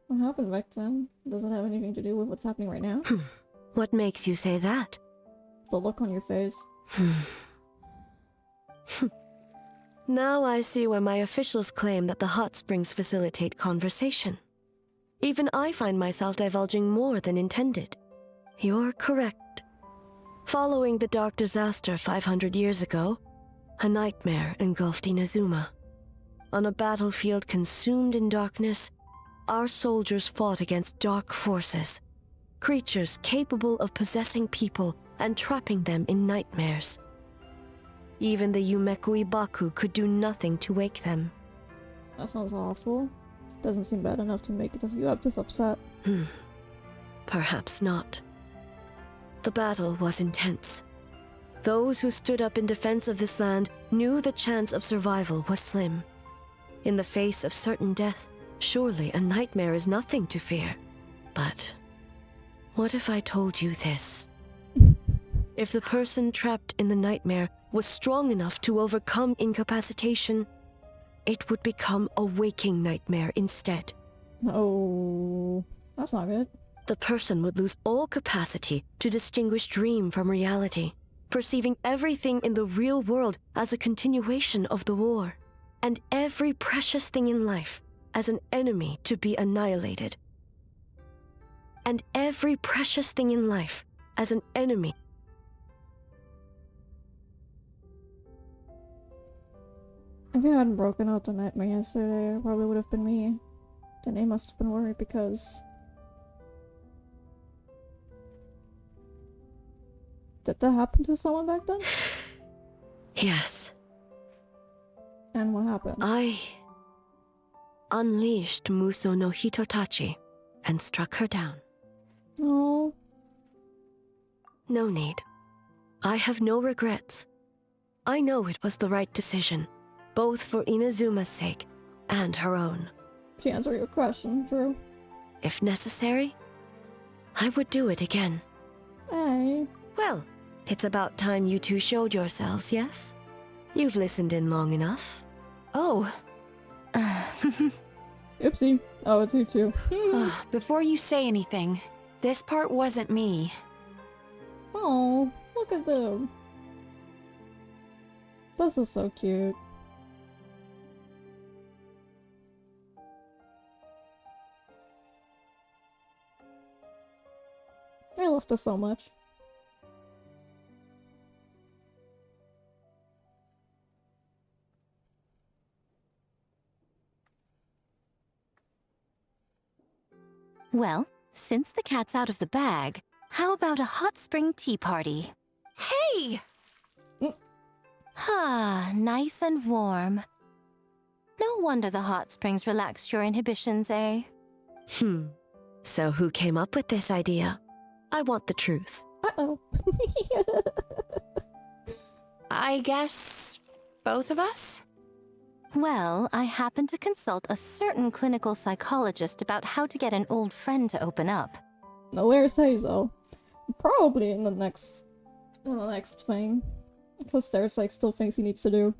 What happened back then? Does it have anything to do with what's happening right now? What makes you say that? The look on your face. Now I see why my officials claim that the hot springs facilitate conversation. Even I find myself divulging more than intended. You're correct. Following the dark disaster 500 years ago, a nightmare engulfed Inazuma. On a battlefield consumed in darkness, our soldiers fought against dark forces, creatures capable of possessing people and trapping them in nightmares. Even the Yumekui Baku could do nothing to wake them. That sounds awful. Doesn't seem bad enough to make you up this upset. Perhaps not. The battle was intense. Those who stood up in defense of this land knew the chance of survival was slim. In the face of certain death, surely a nightmare is nothing to fear. But what if I told you this? If the person trapped in the nightmare was strong enough to overcome incapacitation, it would become a waking nightmare instead. Oh, that's not good. The person would lose all capacity to distinguish dream from reality, perceiving everything in the real world as a continuation of the war, and every precious thing in life as an enemy to be annihilated. And every precious thing in life as an enemy. If you hadn't broken out the nightmare yesterday, it probably would have been me. Then they must have been worried because... Did that happen to someone back then? Yes. And what happened? I unleashed Muso no Hitotachi and struck her down. Oh. No need. I have no regrets. I know it was the right decision, both for Inazuma's sake and her own. To answer your question, Drew. If necessary, I would do it again. Hey. Well, it's about time you two showed yourselves, yes? You've listened in long enough. Oh. Oopsie. Oh, it's you too. Before you say anything, this part wasn't me. Oh, look at them. This is so cute. I love this so much. Well, since the cat's out of the bag, how about a hot spring tea party? Hey! Ah, nice and warm. No wonder the hot springs relaxed your inhibitions, eh? So who came up with this idea? I want the truth. Uh-oh. I guess... both of us? Well, I happened to consult a certain clinical psychologist about how to get an old friend to open up. Now where's Heizou? Probably in the next thing. Because there's like still things he needs to do.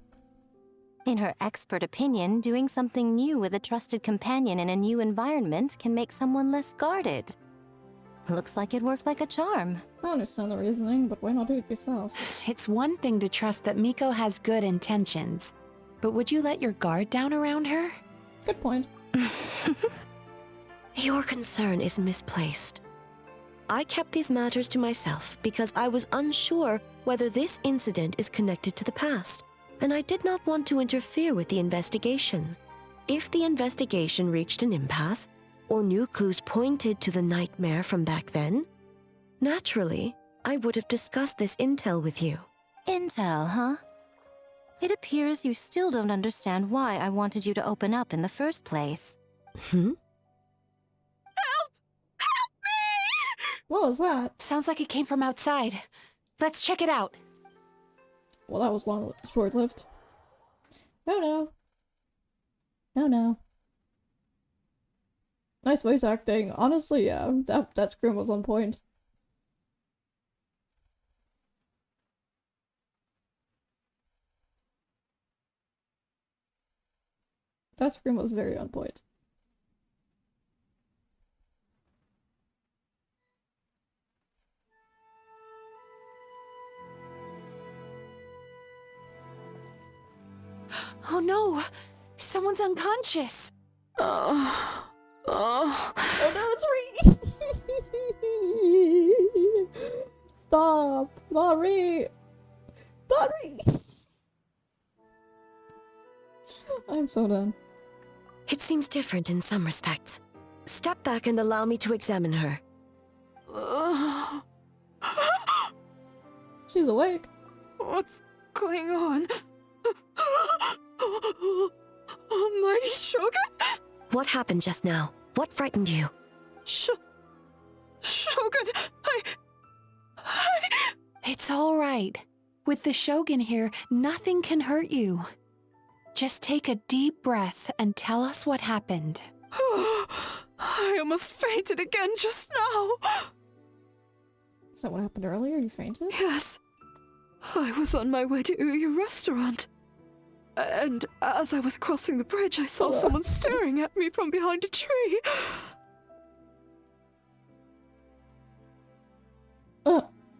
In her expert opinion, doing something new with a trusted companion in a new environment can make someone less guarded. Looks like it worked like a charm. I understand the reasoning, but why not do it yourself? It's one thing to trust that Miko has good intentions, but would you let your guard down around her? Good point. Your concern is misplaced. I kept these matters to myself because I was unsure whether this incident is connected to the past, and I did not want to interfere with the investigation. If the investigation reached an impasse, or new clues pointed to the nightmare from back then, naturally, I would have discussed this intel with you. Intel, huh? It appears you still don't understand why I wanted you to open up in the first place. Help! Help me! What was that? Sounds like it came from outside. Let's check it out. Well, that was short-lived. Oh no. Oh no. Nice voice acting. Honestly, yeah, that scream was on point. That scream was very on point. Oh no! Someone's unconscious! Oh no, it's Ree! Stop! Not Ree! Not Ree! I'm so done. It seems different in some respects. Step back and allow me to examine her. She's awake. What's going on? Almighty Shogun? What happened just now? What frightened you? Shogun, It's all right. With the Shogun here, nothing can hurt you. Just take a deep breath and tell us what happened. I almost fainted again just now. Is that what happened earlier? You fainted? Yes. I was on my way to Uyu restaurant. And as I was crossing the bridge, I saw someone staring at me from behind a tree.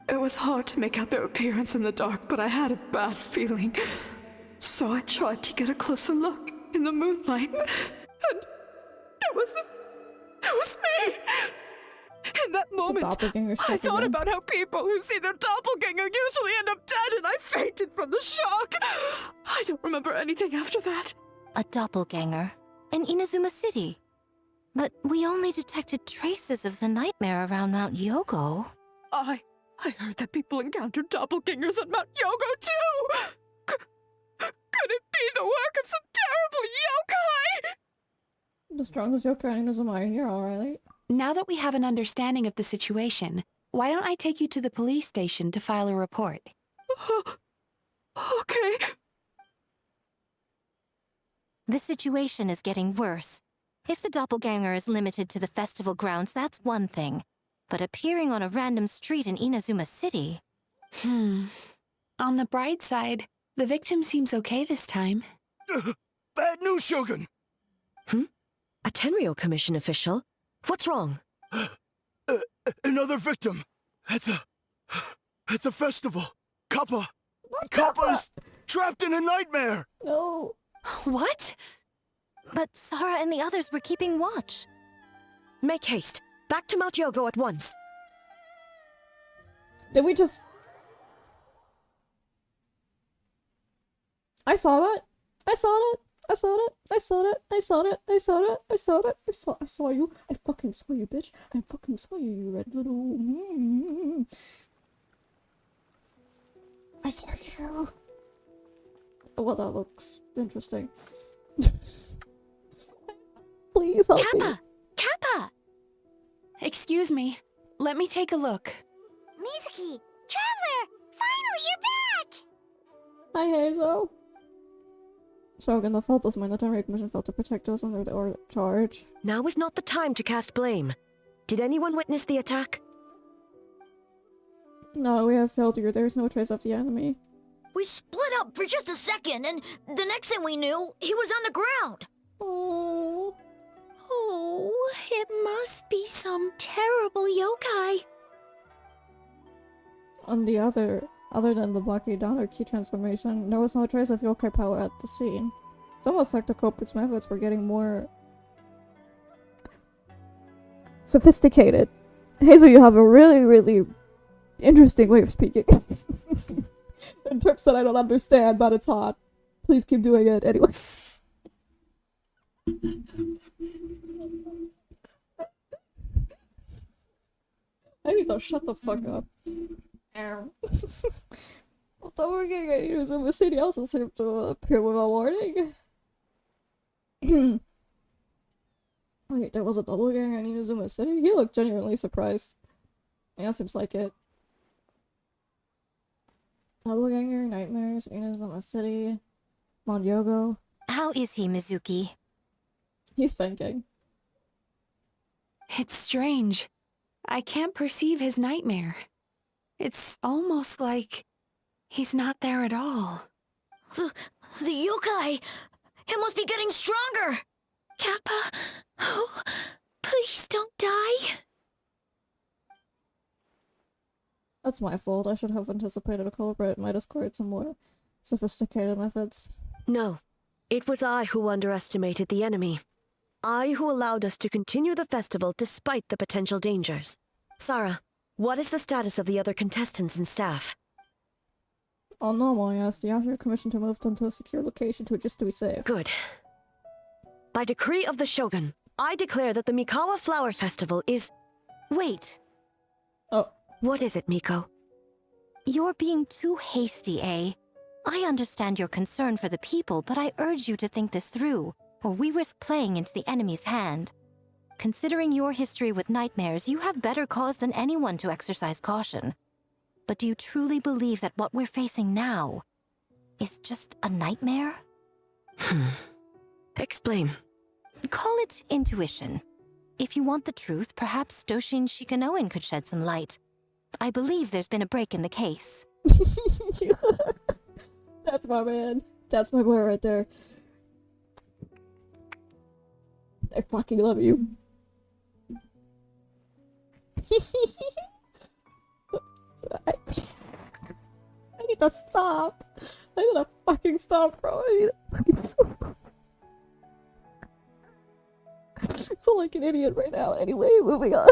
It was hard to make out their appearance in the dark, but I had a bad feeling. So I tried to get a closer look in the moonlight, and it was me! In that moment, I thought about how people who see their doppelganger usually end up dead, and I fainted from the shock! I don't remember anything after that. A doppelganger? In Inazuma City? But we only detected traces of the nightmare around Mount Yogo. I heard that people encountered doppelgangers at Mount Yogo, too! Could it be the work of some terrible yokai? The strongest yokai in Inazuma, you're alright. Now that we have an understanding of the situation, why don't I take you to the police station to file a report? Okay. The situation is getting worse. If the doppelganger is limited to the festival grounds, that's one thing. But appearing on a random street in Inazuma City... On the bright side, the victim seems okay this time. Bad news, Shogun! A Tenryo Commission official? What's wrong? Another victim! At the festival! Kappa! Kappa's trapped in a nightmare! No! What? But Sara and the others were keeping watch. Make haste! Back to Mount Yogo at once! Did we just... I saw that! I saw that! I saw that! I saw that! I saw that! I saw that! I saw that! I saw you! I fucking saw you, bitch! I fucking saw you, you red little... I saw you! Well, that looks interesting. Please help me. Kappa! Excuse me. Let me take a look. Mizuki! Traveler! Finally, you're back! Hi, Heizou. Shogun, the fault is mine. The Tenryo Commission failed to protect us under the charge. Now is not the time to cast blame. Did anyone witness the attack? No, we have failed you. There's no trace of the enemy. We split up for just a second, and the next thing we knew, he was on the ground. Oh. Oh, it must be some terrible yokai. On the other than the Black Down or key transformation, there was no trace of yokai power at the scene. It's almost like the culprit's methods were getting more sophisticated. Heizou, you have a really, really interesting way of speaking. In terms that I don't understand, but it's hot. Please keep doing it anyway. I need to shut the fuck up. Although getting any news in the city also seemed to appear with a warning. Wait, there was a doppelganger in Inazuma City? He looked genuinely surprised. Yeah, seems like it. Doppelganger, nightmares, Inazuma City, Mondyogo. How is he, Mizuki? He's thinking. It's strange. I can't perceive his nightmare. It's almost like he's not there at all. The yokai! It must be getting stronger! Kappa, oh, please don't die. That's my fault. I should have anticipated a culprit. Might have scored some more sophisticated methods. No. It was I who underestimated the enemy. I who allowed us to continue the festival despite the potential dangers. Sarah, what is the status of the other contestants and staff? All normal, yes. The Yashiro commissioned to move them to a secure location just to be safe. Good. By decree of the Shogun, I declare that the Mikawa Flower Festival is... Wait. Oh. What is it, Miko? You're being too hasty, eh? I understand your concern for the people, but I urge you to think this through, or we risk playing into the enemy's hand. Considering your history with nightmares, you have better cause than anyone to exercise caution. But do you truly believe that what we're facing now is just a nightmare? Explain. Call it intuition. If you want the truth, perhaps Doshin Shikanoin could shed some light. I believe there's been a break in the case. That's my man. That's my boy right there. I fucking love you. I need to stop. I need to fucking stop, bro. I need to fucking stop. I sound like an idiot right now. Anyway, moving on.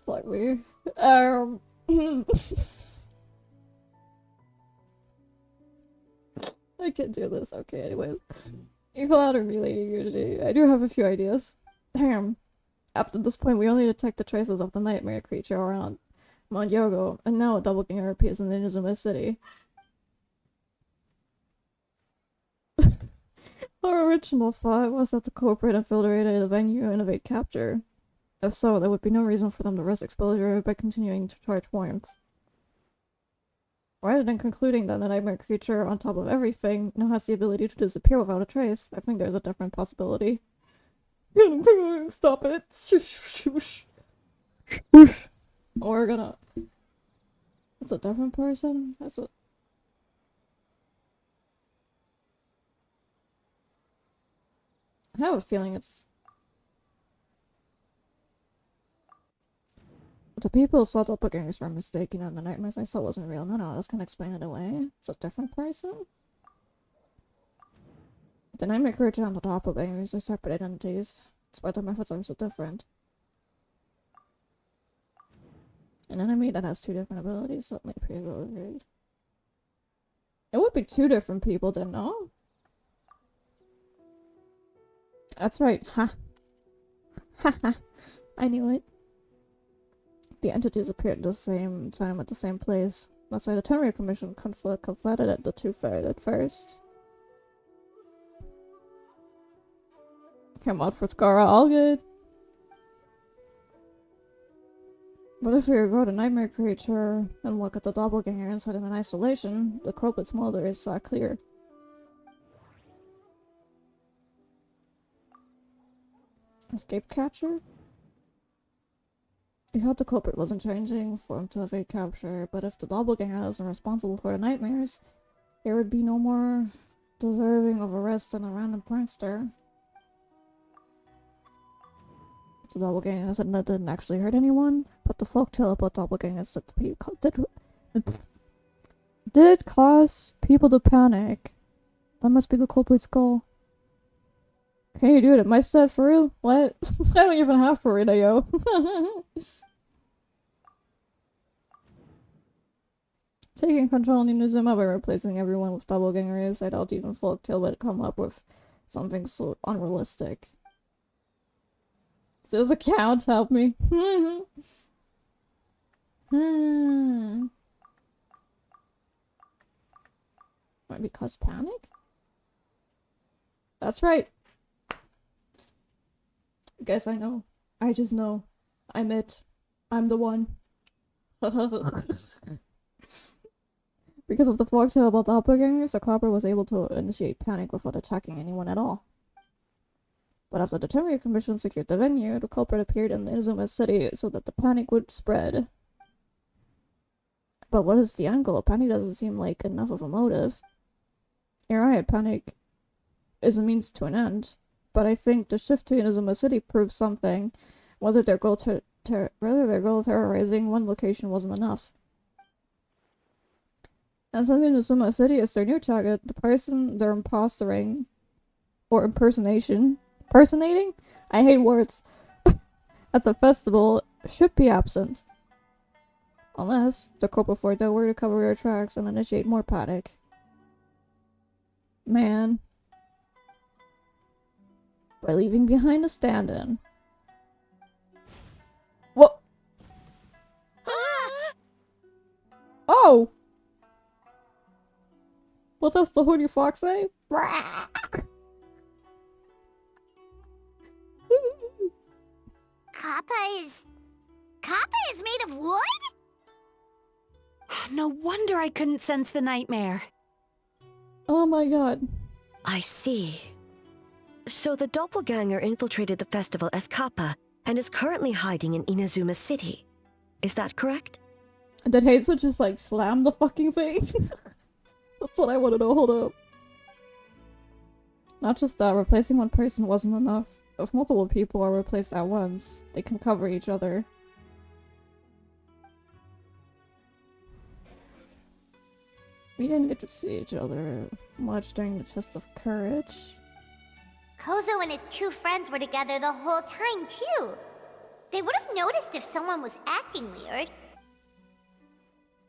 Fuck me. I can't do this. Okay, anyways. You fell out of me, Lady Unity. I do have a few ideas. Up to this point, we only detect the traces of the nightmare creature around Mondyogo, and now a doppelganger appears in the Inazuma City. Our original thought was that the culprit infiltrated the venue and evade capture. If so, there would be no reason for them to risk exposure by continuing to charge forms. Rather than concluding that the nightmare creature, on top of everything, now has the ability to disappear without a trace, I think there's a different possibility. Stop it. Shush. We're gonna... It's a different person? That's a... I have a feeling it's... The people saw doppelgangers were mistaken and the nightmares I saw wasn't real. No, this can explain it away. It's a different person? The nightmare creature and the doppelgangers are separate identities. That's why their methods are so different. An enemy that has two different abilities suddenly appears overrated. It would be two different people then, no? That's right. Ha. Ha. I knew it. The entities appeared at the same time at the same place. That's why the Tenryu Commission conflated the two at first. Come on for Skara, all good. But if we go to Nightmare Creature and look at the doppelganger inside of an isolation, the culprit's molder is clear. Escape capture? We thought the culprit wasn't changing form to evade capture, but if the doppelganger isn't responsible for the nightmares, there would be no more deserving of arrest than a random prankster. The doppelganger said that didn't actually hurt anyone, but the folktale about doppelgangers that the people did cause people to panic. That must be the culprit's goal. Can you do it at my set for real? What? I don't even have Farida, yo. Taking control in Inazuma by replacing everyone with doppelgangers, I doubt even Folktale would come up with something so unrealistic. So does a count help me? Might be cause panic? That's right. Guys, I know. I just know. I'm it. I'm the one. Because of the folktale about doppelgangers, the copper was able to initiate panic without attacking anyone at all. But after the Tenryou Commission secured the venue, the culprit appeared in Inazuma City so that the panic would spread. But what is the end goal? Panic doesn't seem like enough of a motive. You're right, panic is a means to an end. But I think the shift to Inazuma City proves something. Whether their goal terrorizing one location wasn't enough. And since Inazuma City is their new target, the person they're impostoring or impersonating? I hate words. At the festival should be absent. Unless the corporal for that were to cover their tracks and initiate more panic. Man. By leaving behind a stand-in. What? Oh! What does the horny fox say? Kappa is made of wood? No wonder I couldn't sense the nightmare. Oh my god. I see. So the doppelganger infiltrated the festival as Kappa and is currently hiding in Inazuma City. Is that correct? Did Heizou just like slam the fucking thing? That's what I want to know. Hold up. Not just that, replacing one person wasn't enough. If multiple people are replaced at once, they can cover each other. We didn't get to see each other much during the test of courage. Kozo and his two friends were together the whole time, too. They would have noticed if someone was acting weird.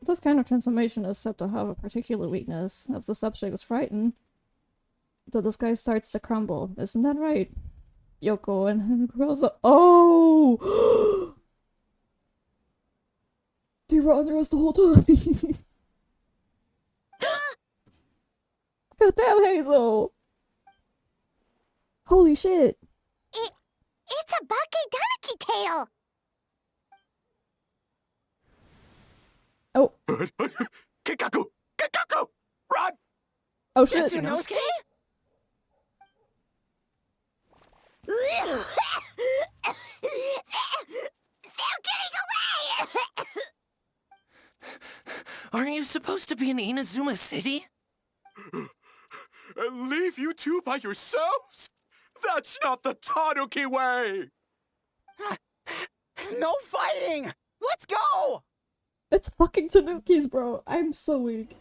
This kind of transformation is said to have a particular weakness. If the subject is frightened, the disguise starts to crumble. Isn't that right? Yoko and Kozo. Oh! They were under us the whole time. Goddamn, Heizou! Holy shit! It's a Bakedanaki tail! Oh. Kikaku! Kikaku! Run! Oh shit! Tetsunosuke? They're getting away! Aren't you supposed to be in Inazuma City? And leave you two by yourselves? That's not the Tanuki way! No fighting! Let's go! It's fucking Tanukis, bro. I'm so weak.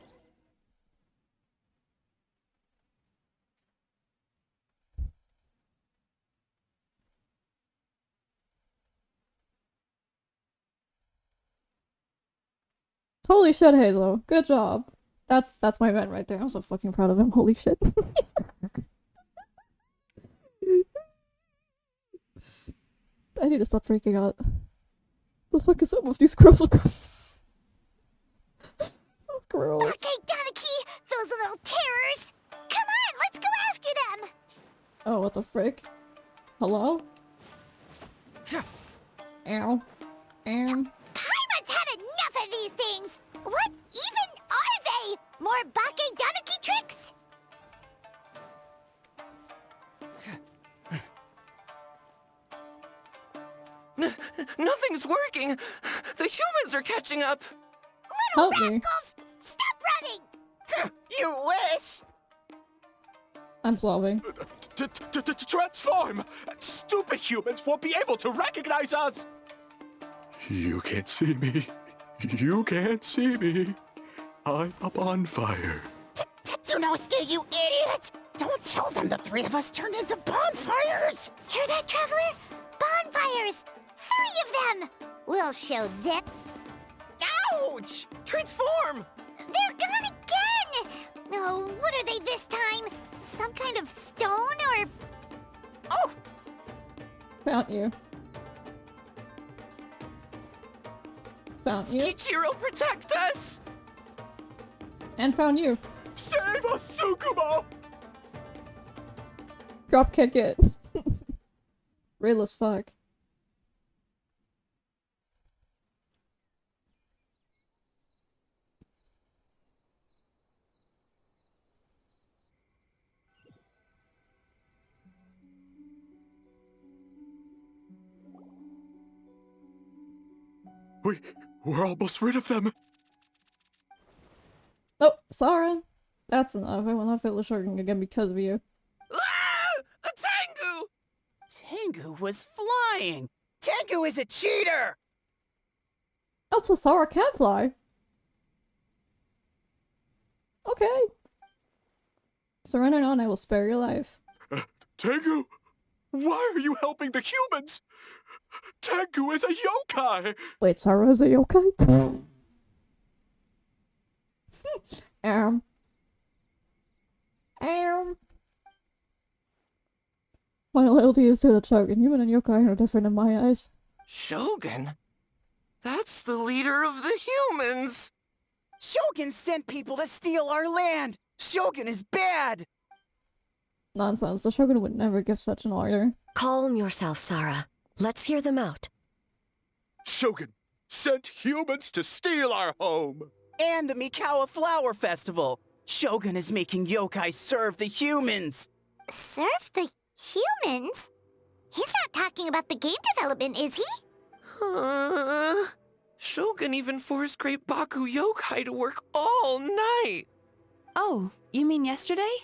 Holy shit, Heizou. Good job. That's my man right there. I'm so fucking proud of him. Holy shit. I need to stop freaking out. The fuck is up with these squirrels? That's gross. Bakedanaki! Those little terrors! Come on, let's go after them! Oh, what the frick? Hello? Ow. Paimon's had enough of these things! What even are they? More Bakedanaki tricks? Nothing's working! The humans are catching up! Little Help me. rascals! Stop running! You wish! I'm sobbing. Transform! Stupid humans won't be able to recognize us! You can't see me. You can't see me. I'm up on fire. Tetsunosuke, you idiot! Don't tell them the three of us turned into bonfires! Hear that, Traveler? Bonfires! 3 of them! We'll show them. Ouch! Transform! They're gone again! Oh, what are they this time? Some kind of stone or... Oh! Found you. Found you. Kichiro, protect us! And found you. Save us, Tsukumo! Drop kick it. Real as fuck. We're almost rid of them. Oh, Sarah. That's enough. I will not feel the Shogun again because of you. Ah! A Tengu! Tengu was flying! Tengu is a cheater! Oh, so Sarah can fly. Okay. Surrender now and I will spare your life. Tengu, why are you helping the humans? Tengu is a yokai! Wait, Sarah is a yokai? Um. My loyalty is to the Shogun. Human and yokai are different in my eyes. Shogun? That's the leader of the humans! Shogun sent people to steal our land! Shogun is bad! Nonsense. The Shogun would never give such an order. Calm yourself, Sarah. Let's hear them out. Shogun sent humans to steal our home! And the Mikawa Flower Festival! Shogun is making yokai serve the humans! Serve the humans? He's not talking about the game development, is he? Shogun even forced Great Baku yokai to work all night! Oh, you mean yesterday?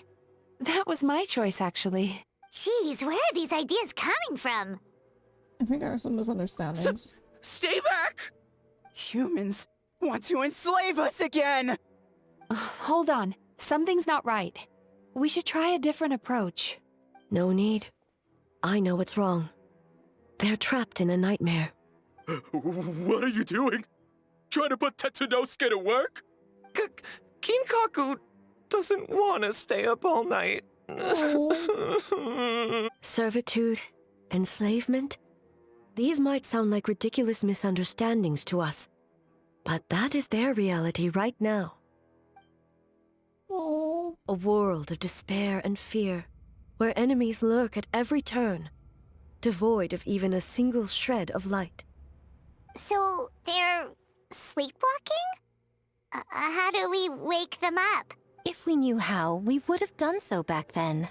That was my choice, actually. Jeez, where are these ideas coming from? I think there are some misunderstandings. Stay back! Humans want to enslave us again! Hold on. Something's not right. We should try a different approach. No need. I know what's wrong. They're trapped in a nightmare. What are you doing? Trying to put Tetsunosuke to work? Kinkaku doesn't want to stay up all night. Servitude, enslavement? These might sound like ridiculous misunderstandings to us, but that is their reality right now. Aww. A world of despair and fear, where enemies lurk at every turn, devoid of even a single shred of light. So, they're sleepwalking? How do we wake them up? If we knew how, we would have done so back then.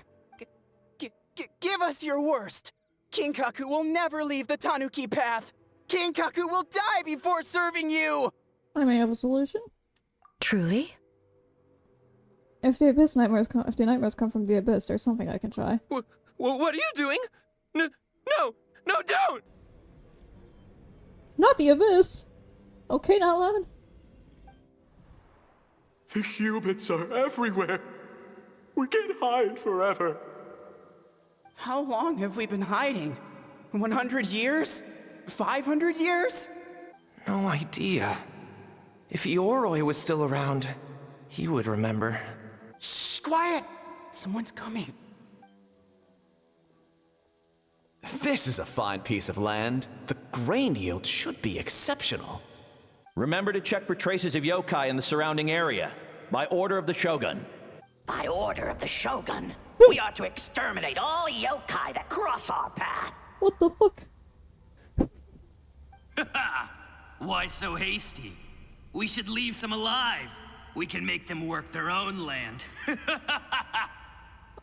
Give us your worst! Kinkaku will never leave the Tanuki path! Kinkaku will die before serving you! I may have a solution. Truly? If the nightmares come from the abyss, there's something I can try. What are you doing? No, don't! Not the abyss! Okay, not lad. The humans are everywhere. We can't hide forever. How long have we been hiding? 100 years? 500 years? No idea. If Ioroi was still around, he would remember. Shh, quiet! Someone's coming. This is a fine piece of land. The grain yield should be exceptional. Remember to check for traces of yokai in the surrounding area. By order of the Shogun. By order of the Shogun, we are to exterminate all yokai that cross our path. What the fuck? Why so hasty? We should leave some alive. We can make them work their own land.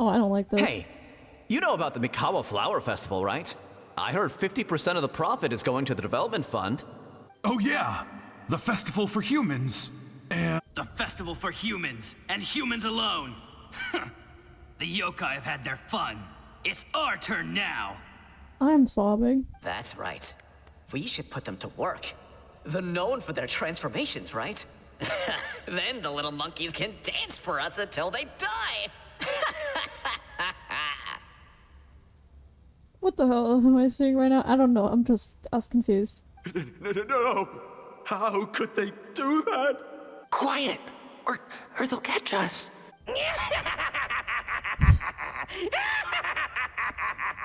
Oh, I don't like this. Hey, you know about the Mikawa Flower Festival, right? I heard 50% of the profit is going to the development fund. Oh yeah, the festival for humans. The festival for humans, and humans alone. The yokai have had their fun. It's our turn now. I'm sobbing. That's right. We should put them to work. They're known for their transformations, right? Then the little monkeys can dance for us until they die. What the hell am I seeing right now? I don't know. I'm just as confused. No! How could they do that? Quiet, or they'll catch us.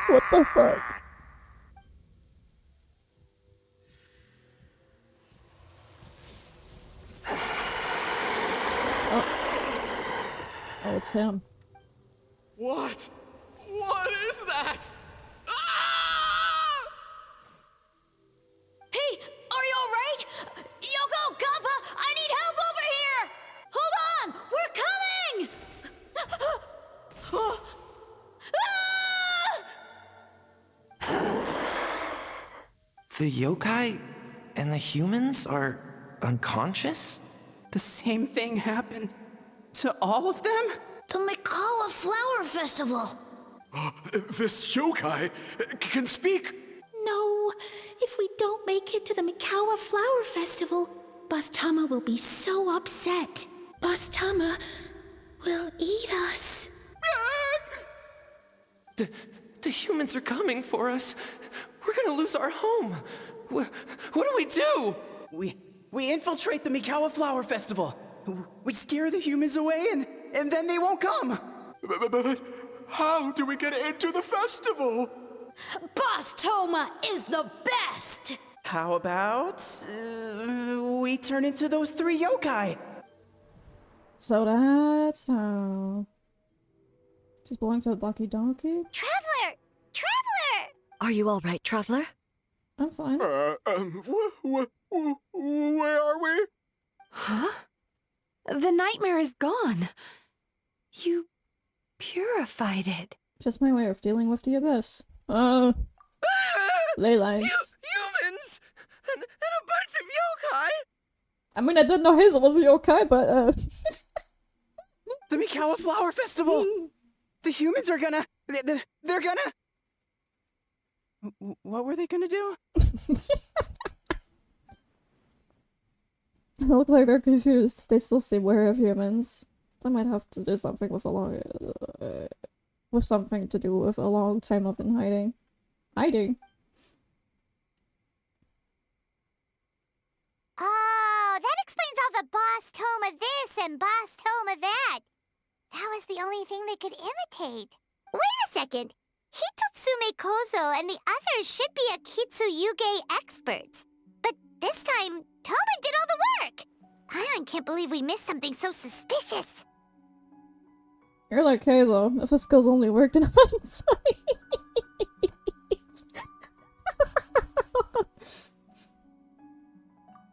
What the fuck? Oh, it's him. What? What is that? Ah! The yokai and the humans are unconscious? The same thing happened to all of them? The Mikawa Flower Festival! This yokai can speak! No, if we don't make it to the Mikawa Flower Festival, Boss Tama will be so upset. Boss Tama will eat us. The humans are coming for us. We're gonna lose our home. What do we do? We infiltrate the Mikawa Flower Festival. We scare the humans away and then they won't come. But how do we get into the festival? Boss Toma is the best! How about we turn into those 3 yokai? So that's how. Just belong to the Baki Donkey? Traveler! Traveler! Are you all right, Traveler? I'm fine. Where are we? Huh? The nightmare is gone. You purified it. Just my way of dealing with the abyss. Ley lines. Humans! And a bunch of yokai! I mean, I didn't know Heizou was a yokai, but The Mikawa Flower Festival! The humans are gonna... They're gonna... What were they gonna do? It looks like they're confused. They still seem wary of humans. I might have to do something with a long... with something to do with a long time of in hiding. Hiding? Oh, that explains all the Boss Toma this and Boss Toma that. That was the only thing they could imitate. Wait a second. Hitotsume Kozo and the others should be Akitsuyuge experts. But this time, Toma did all the work. Paimon can't believe we missed something so suspicious. You're like Heizou. If his skills only worked in hindsight.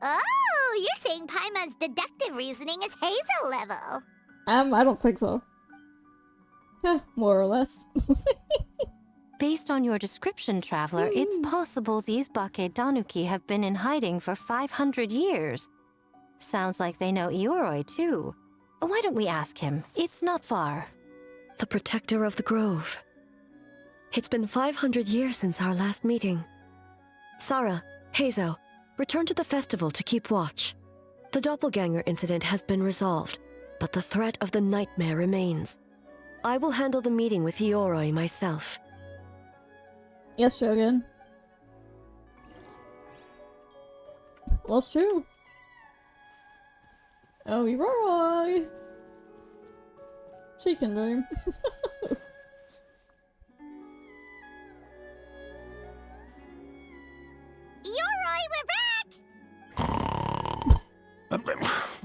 Oh, you're saying Paimon's deductive reasoning is Heizou level. I don't think so. Yeah, more or less. Based on your description, Traveler, it's possible these Bake Danuki have been in hiding for 500 years. Sounds like they know Ioroi, too. Why don't we ask him? It's not far. The protector of the grove. It's been 500 years since our last meeting. Sarah, Heizou, return to the festival to keep watch. The doppelganger incident has been resolved, but the threat of the nightmare remains. I will handle the meeting with Ioroi myself. Yes, Shogun. Well, true. Oh, Ioroi! She can dream. Ioroi, we're back!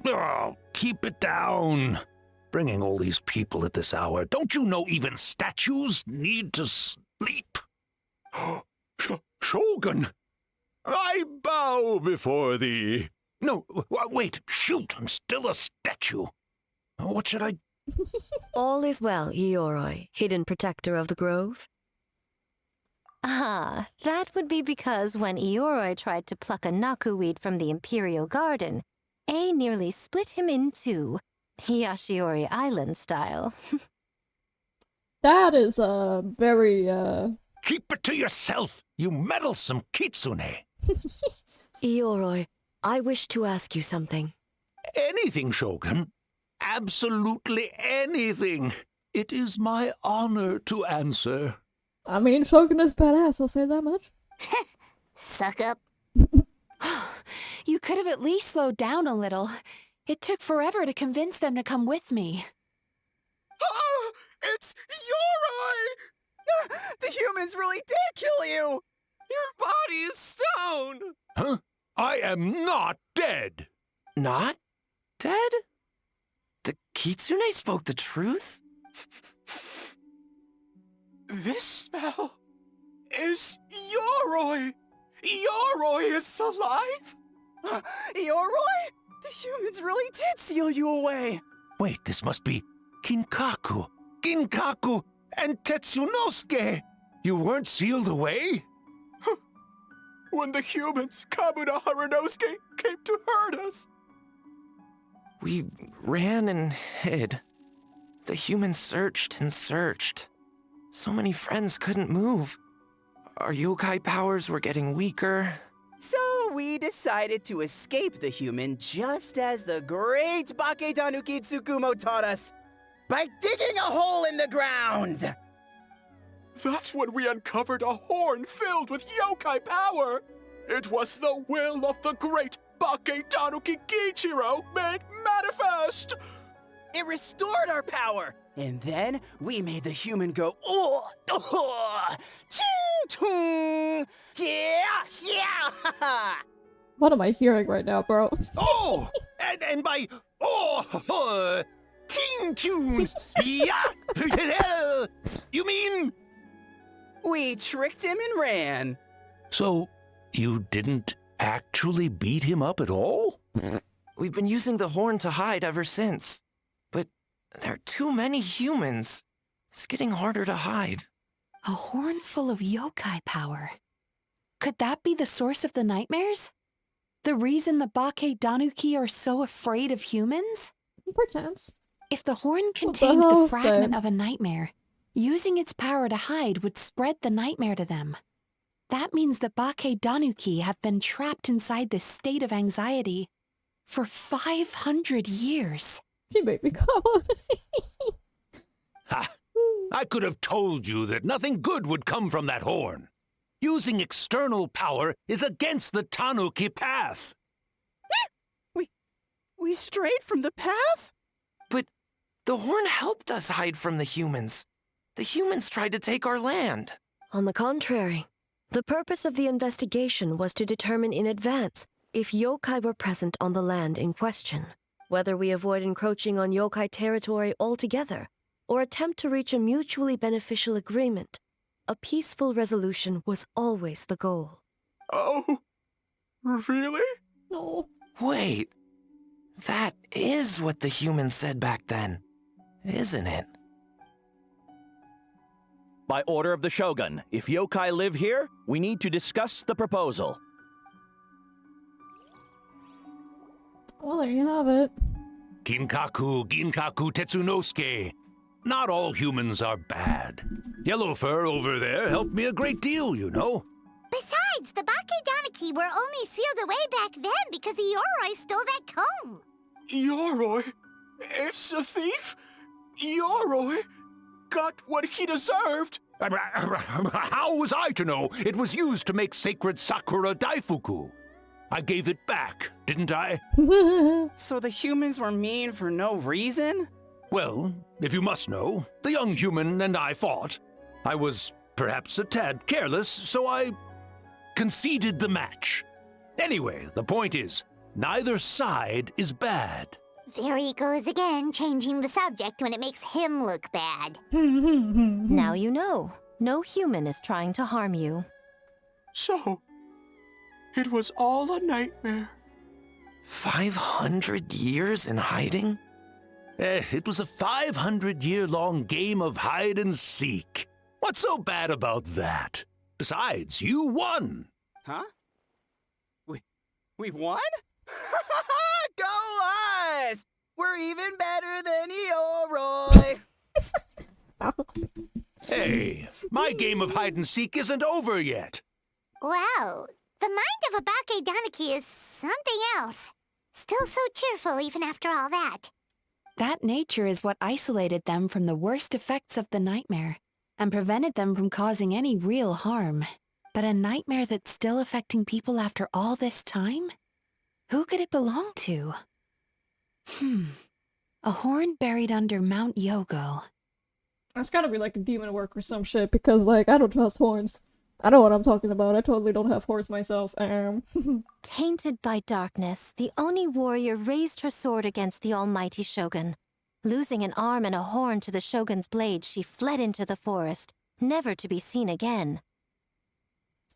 Oh, keep it down. Bringing all these people at this hour. Don't you know even statues need to sleep? Shogun! I bow before thee. No, wait, shoot, I'm still a statue. What should I... All is well, Ioroi, hidden protector of the grove. Ah, that would be because when Ioroi tried to pluck a naku weed from the Imperial Garden, A nearly split him in two, Yashiori Island style. That is very Keep it to yourself, you meddlesome kitsune. Ioroi, I wish to ask you something. Anything, Shogun. Absolutely anything. It is my honor to answer. I mean, Shogun is badass, I'll say that much. Suck up. You could have at least slowed down a little. It took forever to convince them to come with me. Oh, it's Ioroi! The humans really did kill you! Your body is stone! Huh? I am not dead! Not dead? The kitsune spoke the truth? This smell is Ioroi! Ioroi is alive! Ioroi? The humans really did seal you away! Wait, this must be Kinkaku, Ginkaku, and Tetsunosuke! You weren't sealed away? when the humans, Kabuna Harunosuke, came to hurt us. We ran and hid. The humans searched and searched. So many friends couldn't move. Our yokai powers were getting weaker. So we decided to escape the human just as the great Baketanuki Tsukumo taught us, by digging a hole in the ground! That's when we uncovered a horn filled with yokai power! It was the will of the great Baketanuki Kichiro made manifest! It restored our power! And then we made the human go, oh, ching, yeah, yeah, What am I hearing right now, bro? Oh! and by, ting tunes, yeah! You mean? We tricked him and ran. So, you didn't actually beat him up at all? We've been using the horn to hide ever since. But there are too many humans. It's getting harder to hide. A horn full of yokai power. Could that be the source of the nightmares? The reason the Baketanuki are so afraid of humans? Perchance. If the horn contained the fragment Sam? of a nightmare, using its power to hide would spread the nightmare to them. That means the Baketanuki have been trapped inside this state of anxiety for 500 years. She made me come. Ha! I could have told you that nothing good would come from that horn. Using external power is against the Tanuki path. We strayed from the path? But the horn helped us hide from the humans. The humans tried to take our land. On the contrary, the purpose of the investigation was to determine in advance if yokai were present on the land in question, whether we avoid encroaching on yokai territory altogether, or attempt to reach a mutually beneficial agreement. A peaceful resolution was always the goal. Oh, really? No. Wait, that is what the humans said back then, isn't it? By order of the Shogun, if yokai live here, we need to discuss the proposal. Well, there you have it. Ginkaku Tetsunosuke. Not all humans are bad. Yellow Fur over there helped me a great deal, you know. Besides, the Baketanuki were only sealed away back then because Yoroi stole that comb. Yoroi? It's a thief? Yoroi got what he deserved. How was I to know it was used to make sacred Sakura Daifuku? I gave it back, didn't I? So the humans were mean for no reason? Well, if you must know, the young human and I fought. I was perhaps a tad careless, so I conceded the match. Anyway, the point is, neither side is bad. There he goes again, changing the subject when it makes him look bad. Now you know. No human is trying to harm you. So, it was all a nightmare. 500 years in hiding? It was a 500-year-long game of hide and seek. What's so bad about that? Besides, you won. Huh? We won? Go us! We're even better than Yoroi! Hey, my game of hide and seek isn't over yet. Wow, the mind of a Baketanuki is something else. Still so cheerful even after all that. That nature is what isolated them from the worst effects of the nightmare and prevented them from causing any real harm. But a nightmare that's still affecting people after all this time? Who could it belong to? A horn buried under Mount Yogo. That's gotta be like a demon work or some shit, because like, I don't trust horns. I know what I'm talking about. I totally don't have horns myself. Tainted by darkness, the Oni warrior raised her sword against the almighty shogun. Losing an arm and a horn to the shogun's blade, she fled into the forest, never to be seen again.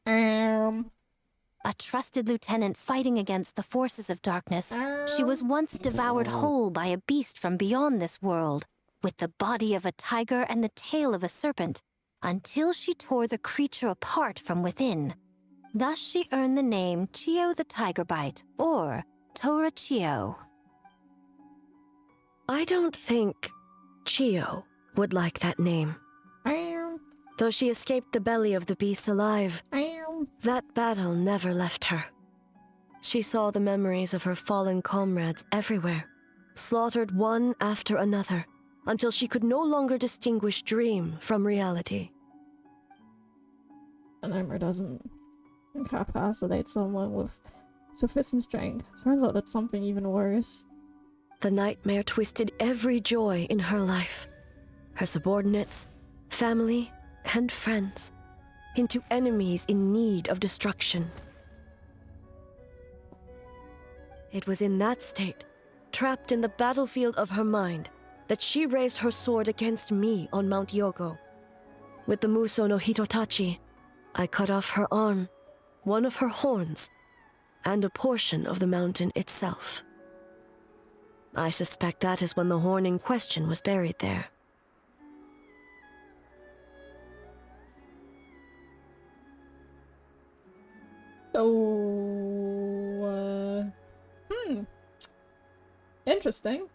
A trusted lieutenant fighting against the forces of darkness, she was once devoured whole by a beast from beyond this world, with the body of a tiger and the tail of a serpent, until she tore the creature apart from within. Thus she earned the name Chio the Tiger Bite, or Tora Chio. I don't think Chio would like that name. Though she escaped the belly of the beast alive, that battle never left her. She saw the memories of her fallen comrades everywhere, slaughtered one after another, until she could no longer distinguish dream from reality. A nightmare doesn't incapacitate someone with sufficient strength. Turns out it's something even worse. The nightmare twisted every joy in her life, her subordinates, family, and friends, into enemies in need of destruction. It was in that state, trapped in the battlefield of her mind, that she raised her sword against me on Mount Yogo. With the Muso no Hitotachi, I cut off her arm, one of her horns, and a portion of the mountain itself. I suspect that is when the horn in question was buried there. Interesting.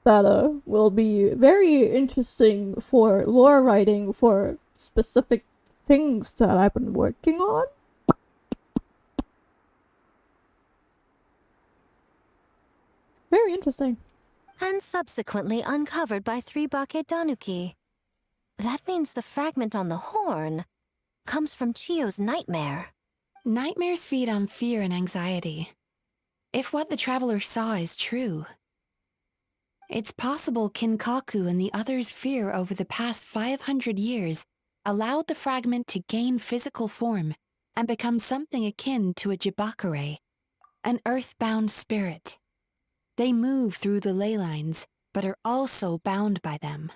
That will be very interesting for lore writing for specific things that I've been working on. Very interesting. And subsequently uncovered by 3 Bake Danuki. That means the fragment on the horn comes from Chio's nightmare. Nightmares feed on fear and anxiety. If what the traveler saw is true, it's possible Kinkaku and the others' fear over the past 500 years allowed the fragment to gain physical form and become something akin to a jibakure, an earthbound spirit. They move through the ley lines, but are also bound by them.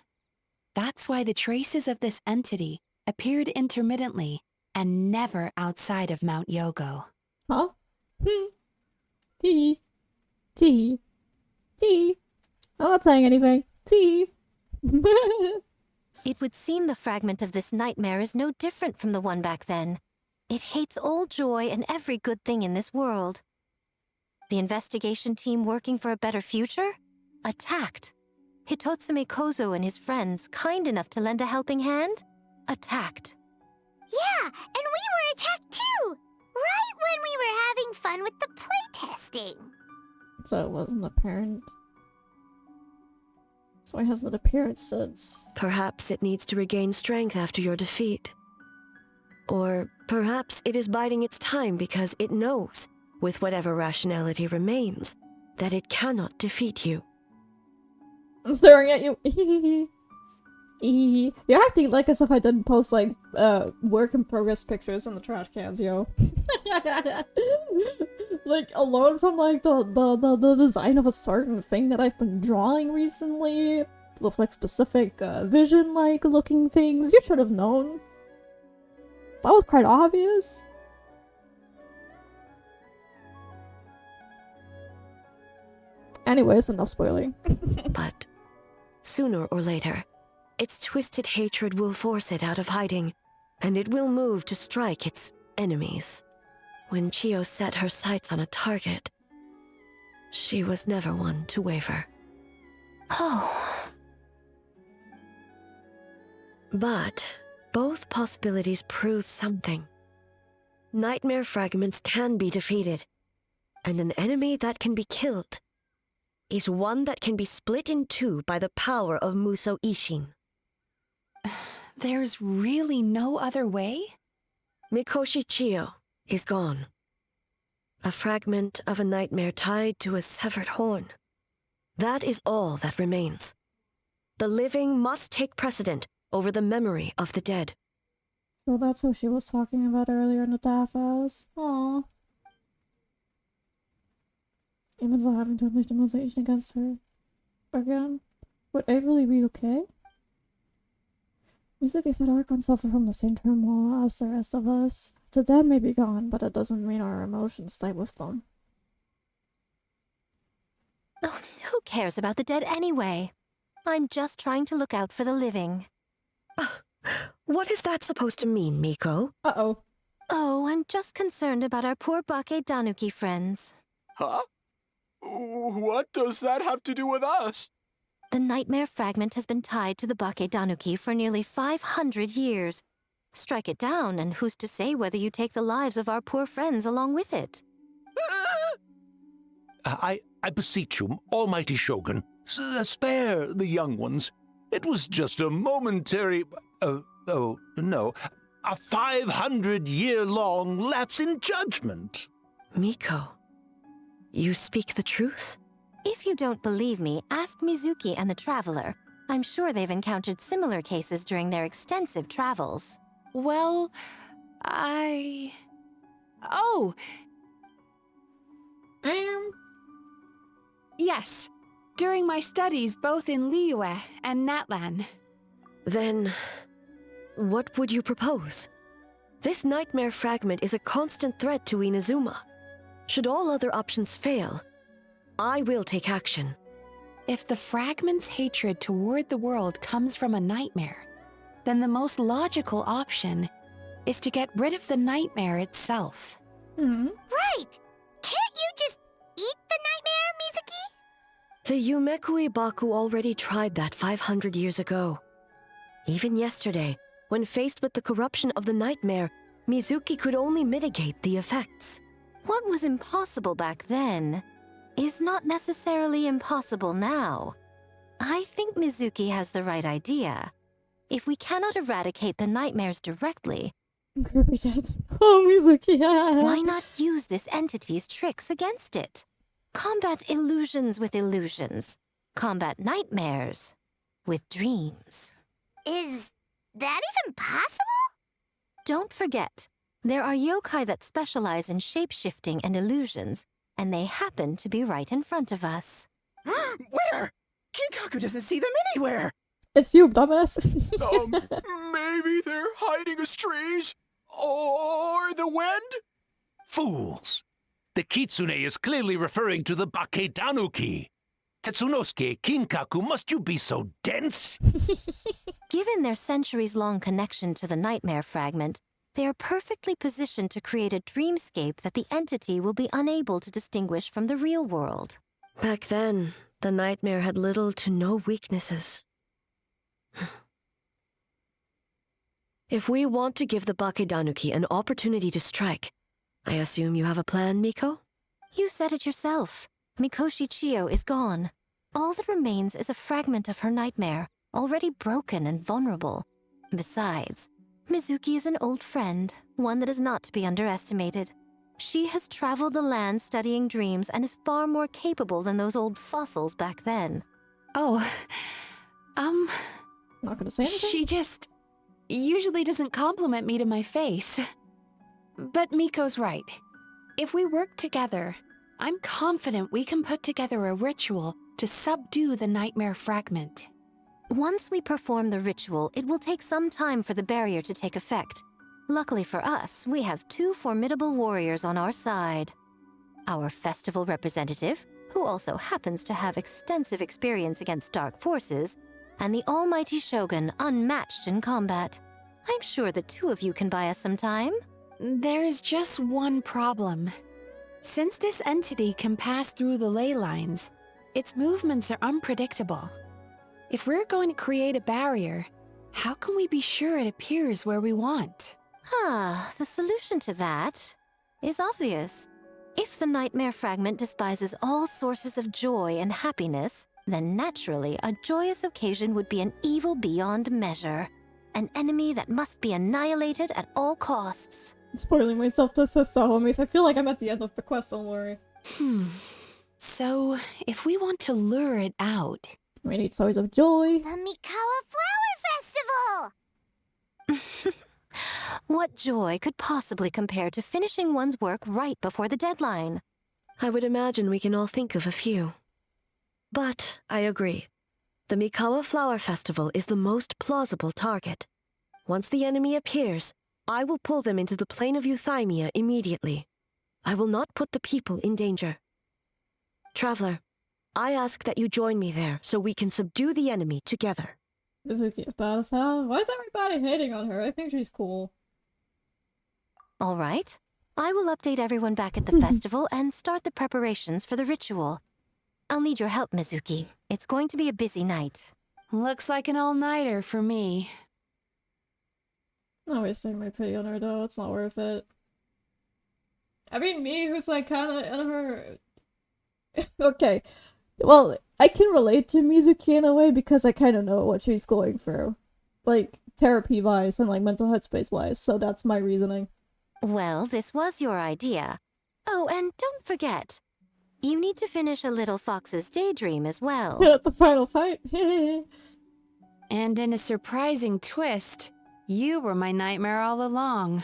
That's why the traces of this entity appeared intermittently and never outside of Mount Yogo. Huh? T. T. T. I'm not saying anything. T. It would seem the fragment of this nightmare is no different from the one back then. It hates all joy and every good thing in this world. The investigation team working for a better future? Attacked. Hitotsume Kozo and his friends, kind enough to lend a helping hand? Attacked. Yeah, and we were attacked too! Right when we were having fun with the playtesting. So it wasn't apparent. So it hasn't appeared since. Perhaps it needs to regain strength after your defeat. Or perhaps it is biding its time because it knows, with whatever rationality remains, that it cannot defeat you. I'm staring at you. You're acting like as if I didn't post like work in progress pictures in the trash cans, yo. Like alone from like the design of a certain thing that I've been drawing recently with like specific vision like looking things. You should have known. That was quite obvious. Anyways, enough spoiling. But sooner or later, its twisted hatred will force it out of hiding, and it will move to strike its enemies. When Chio set her sights on a target, she was never one to waver. Oh. But both possibilities prove something. Nightmare fragments can be defeated, and an enemy that can be killed is one that can be split in two by the power of Muso Ishin. There's really no other way? Mikoshi Chio is gone. A fragment of a nightmare tied to a severed horn. That is all that remains. The living must take precedent over the memory of the dead. So that's who she was talking about earlier in the Daff House. Aww. Even though having to unleash the motivation against her again, would Avery be okay? Mizuki said our guns suffer from the same turmoil as the rest of us. The dead may be gone, but it doesn't mean our emotions stay with them. Oh, who cares about the dead anyway? I'm just trying to look out for the living. What is that supposed to mean, Miko? Uh-oh. Oh, I'm just concerned about our poor Bake-Tanuki friends. Huh? What does that have to do with us? The nightmare fragment has been tied to the Bake-Tanuki for nearly 500 years. Strike it down, and who's to say whether you take the lives of our poor friends along with it? I beseech you, almighty Shogun, spare the young ones. It was just a momentary... oh, no. A 500-year-long lapse in judgment. Miko, you speak the truth? If you don't believe me, ask Mizuki and the Traveler. I'm sure they've encountered similar cases during their extensive travels. Well, Oh! Yes. During my studies both in Liyue and Natlan. Then, what would you propose? This nightmare fragment is a constant threat to Inazuma. Should all other options fail, I will take action. If the fragment's hatred toward the world comes from a nightmare, then the most logical option is to get rid of the nightmare itself. Right! Can't you just eat the nightmare, Mizuki? The Yumekui Baku already tried that 500 years ago. Even yesterday, when faced with the corruption of the nightmare, Mizuki could only mitigate the effects. What was impossible back then is not necessarily impossible now. I think Mizuki has the right idea. If we cannot eradicate the nightmares directly, Oh, Mizuki, yeah. why not use this entity's tricks against it? Combat illusions with illusions. Combat nightmares with dreams. Is that even possible? Don't forget, there are yokai that specialize in shape-shifting and illusions, and they happen to be right in front of us. Where? Kinkaku doesn't see them anywhere! It's you, dumbass. Maybe they're hiding us trees? Or the wind? Fools! The kitsune is clearly referring to the Bake-Tanuki. Tetsunosuke, Kinkaku, must you be so dense? Given their centuries-long connection to the nightmare fragment, they are perfectly positioned to create a dreamscape that the entity will be unable to distinguish from the real world. Back then, the nightmare had little to no weaknesses. If we want to give the Bake-Tanuki an opportunity to strike, I assume you have a plan, Miko? You said it yourself. Mikoshi Chiyo is gone. All that remains is a fragment of her nightmare, already broken and vulnerable. Besides, Mizuki is an old friend, one that is not to be underestimated. She has traveled the land studying dreams and is far more capable than those old fossils back then. Oh, Not gonna say anything? she just usually doesn't compliment me to my face. But Miko's right. If we work together, I'm confident we can put together a ritual to subdue the nightmare fragment. Once we perform the ritual, it will take some time for the barrier to take effect. Luckily for us, we have two formidable warriors on our side. Our festival representative, who also happens to have extensive experience against dark forces, and the almighty Shogun, unmatched in combat. I'm sure the two of you can buy us some time. There's just one problem. Since this entity can pass through the ley lines, its movements are unpredictable. If we're going to create a barrier, how can we be sure it appears where we want? The solution to that is obvious. If the nightmare fragment despises all sources of joy and happiness, then naturally a joyous occasion would be an evil beyond measure. An enemy that must be annihilated at all costs. Spoiling myself to sister homies. I feel like I'm at the end of the quest, don't worry. So, if we want to lure it out... We need toys of joy. The Mikawa Flower Festival! What joy could possibly compare to finishing one's work right before the deadline? I would imagine we can all think of a few. But I agree. The Mikawa Flower Festival is the most plausible target. Once the enemy appears, I will pull them into the plane of Euthymia immediately. I will not put the people in danger. Traveler, I ask that you join me there so we can subdue the enemy together. Mizuki is bad as hell. Why is everybody hating on her? I think she's cool. All right. I will update everyone back at the festival and start the preparations for the ritual. I'll need your help, Mizuki. It's going to be a busy night. Looks like an all-nighter for me. Not wasting my pity on her though, it's not worth it. I mean, me who's like kinda in her... Okay, well, I can relate to Mizuki in a way because I kinda know what she's going through. Like, therapy-wise and like mental headspace-wise, so that's my reasoning. Well, this was your idea. Oh, and don't forget, you need to finish a little fox's daydream as well. The final fight. And in a surprising twist, you were my nightmare all along.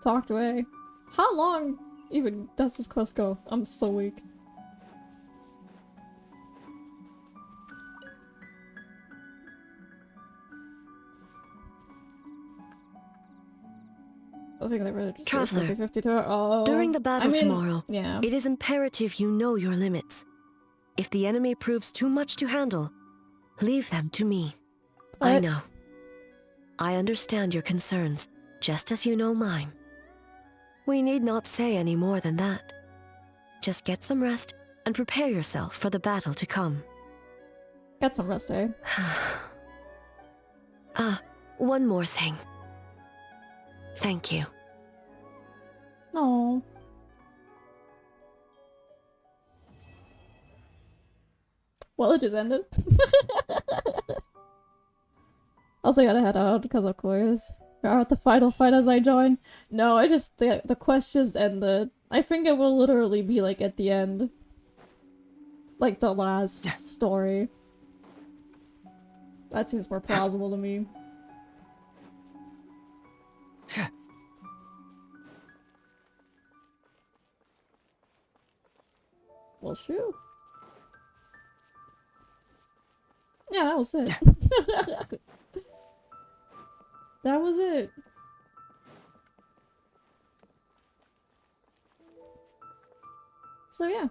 Talked away. How long even does this quest go? I'm so weak. I think they really just Traveler, 50-50 to her. Oh, during the battle tomorrow, yeah. it is imperative you know your limits. If the enemy proves too much to handle, leave them to me. I know. I understand your concerns, just as you know mine. We need not say any more than that. Just get some rest and prepare yourself for the battle to come. Get some rest, eh? One more thing. Thank you. No. Well, it just ended. Also gotta head out, because of course. We're at the final fight as I join. No, I just, the quest just ended. I think it will literally be like at the end. Like the last story. That seems more plausible to me. Well, shoot. Yeah, that was it. That was it. So yeah.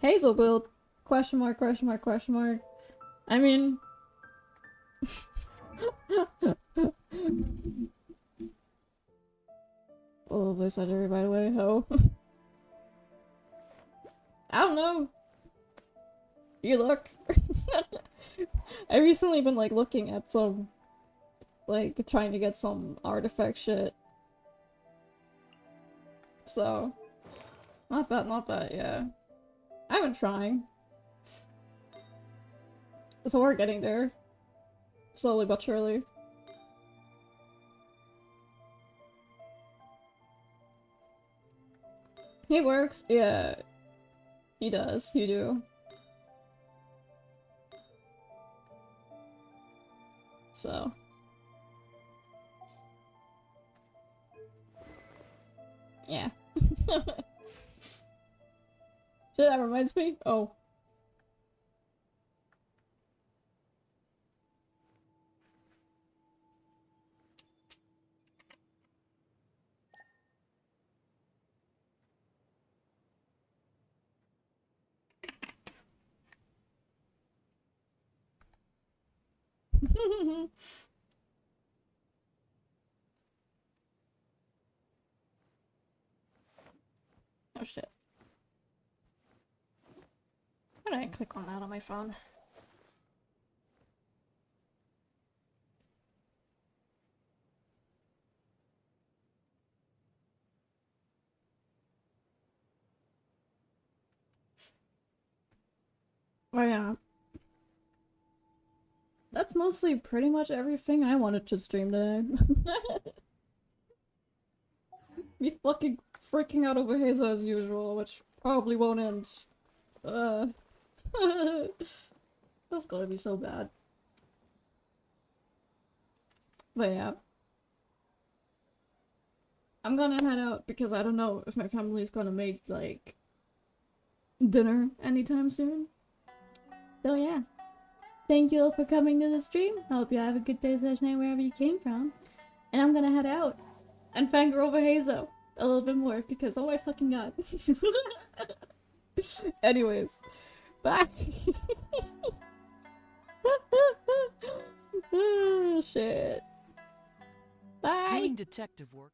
Heizou build. Question mark, question mark, question mark. I mean... Oh, voice editor, by the way. Oh. I don't know. You look. I recently been like looking at some, like trying to get some artifact shit. So, not bad, yeah. I've been trying. So we're getting there. Slowly but surely. He works, yeah. He does, you do. So. Yeah. Shit, that reminds me. Oh. Oh shit. How did I click on that on my phone? Oh yeah. That's mostly pretty much everything I wanted to stream today. Me fucking freaking out over Heizou as usual, which probably won't end. That's gonna be so bad. But yeah. I'm gonna head out because I don't know if my family's gonna make, like, dinner anytime soon. So yeah. Thank you all for coming to the stream. I hope you have a good day / night wherever you came from. And I'm gonna head out. And fangirl over Heizou a little bit more because oh my fucking god. Anyways. Bye. Shit. Bye. Doing detective work.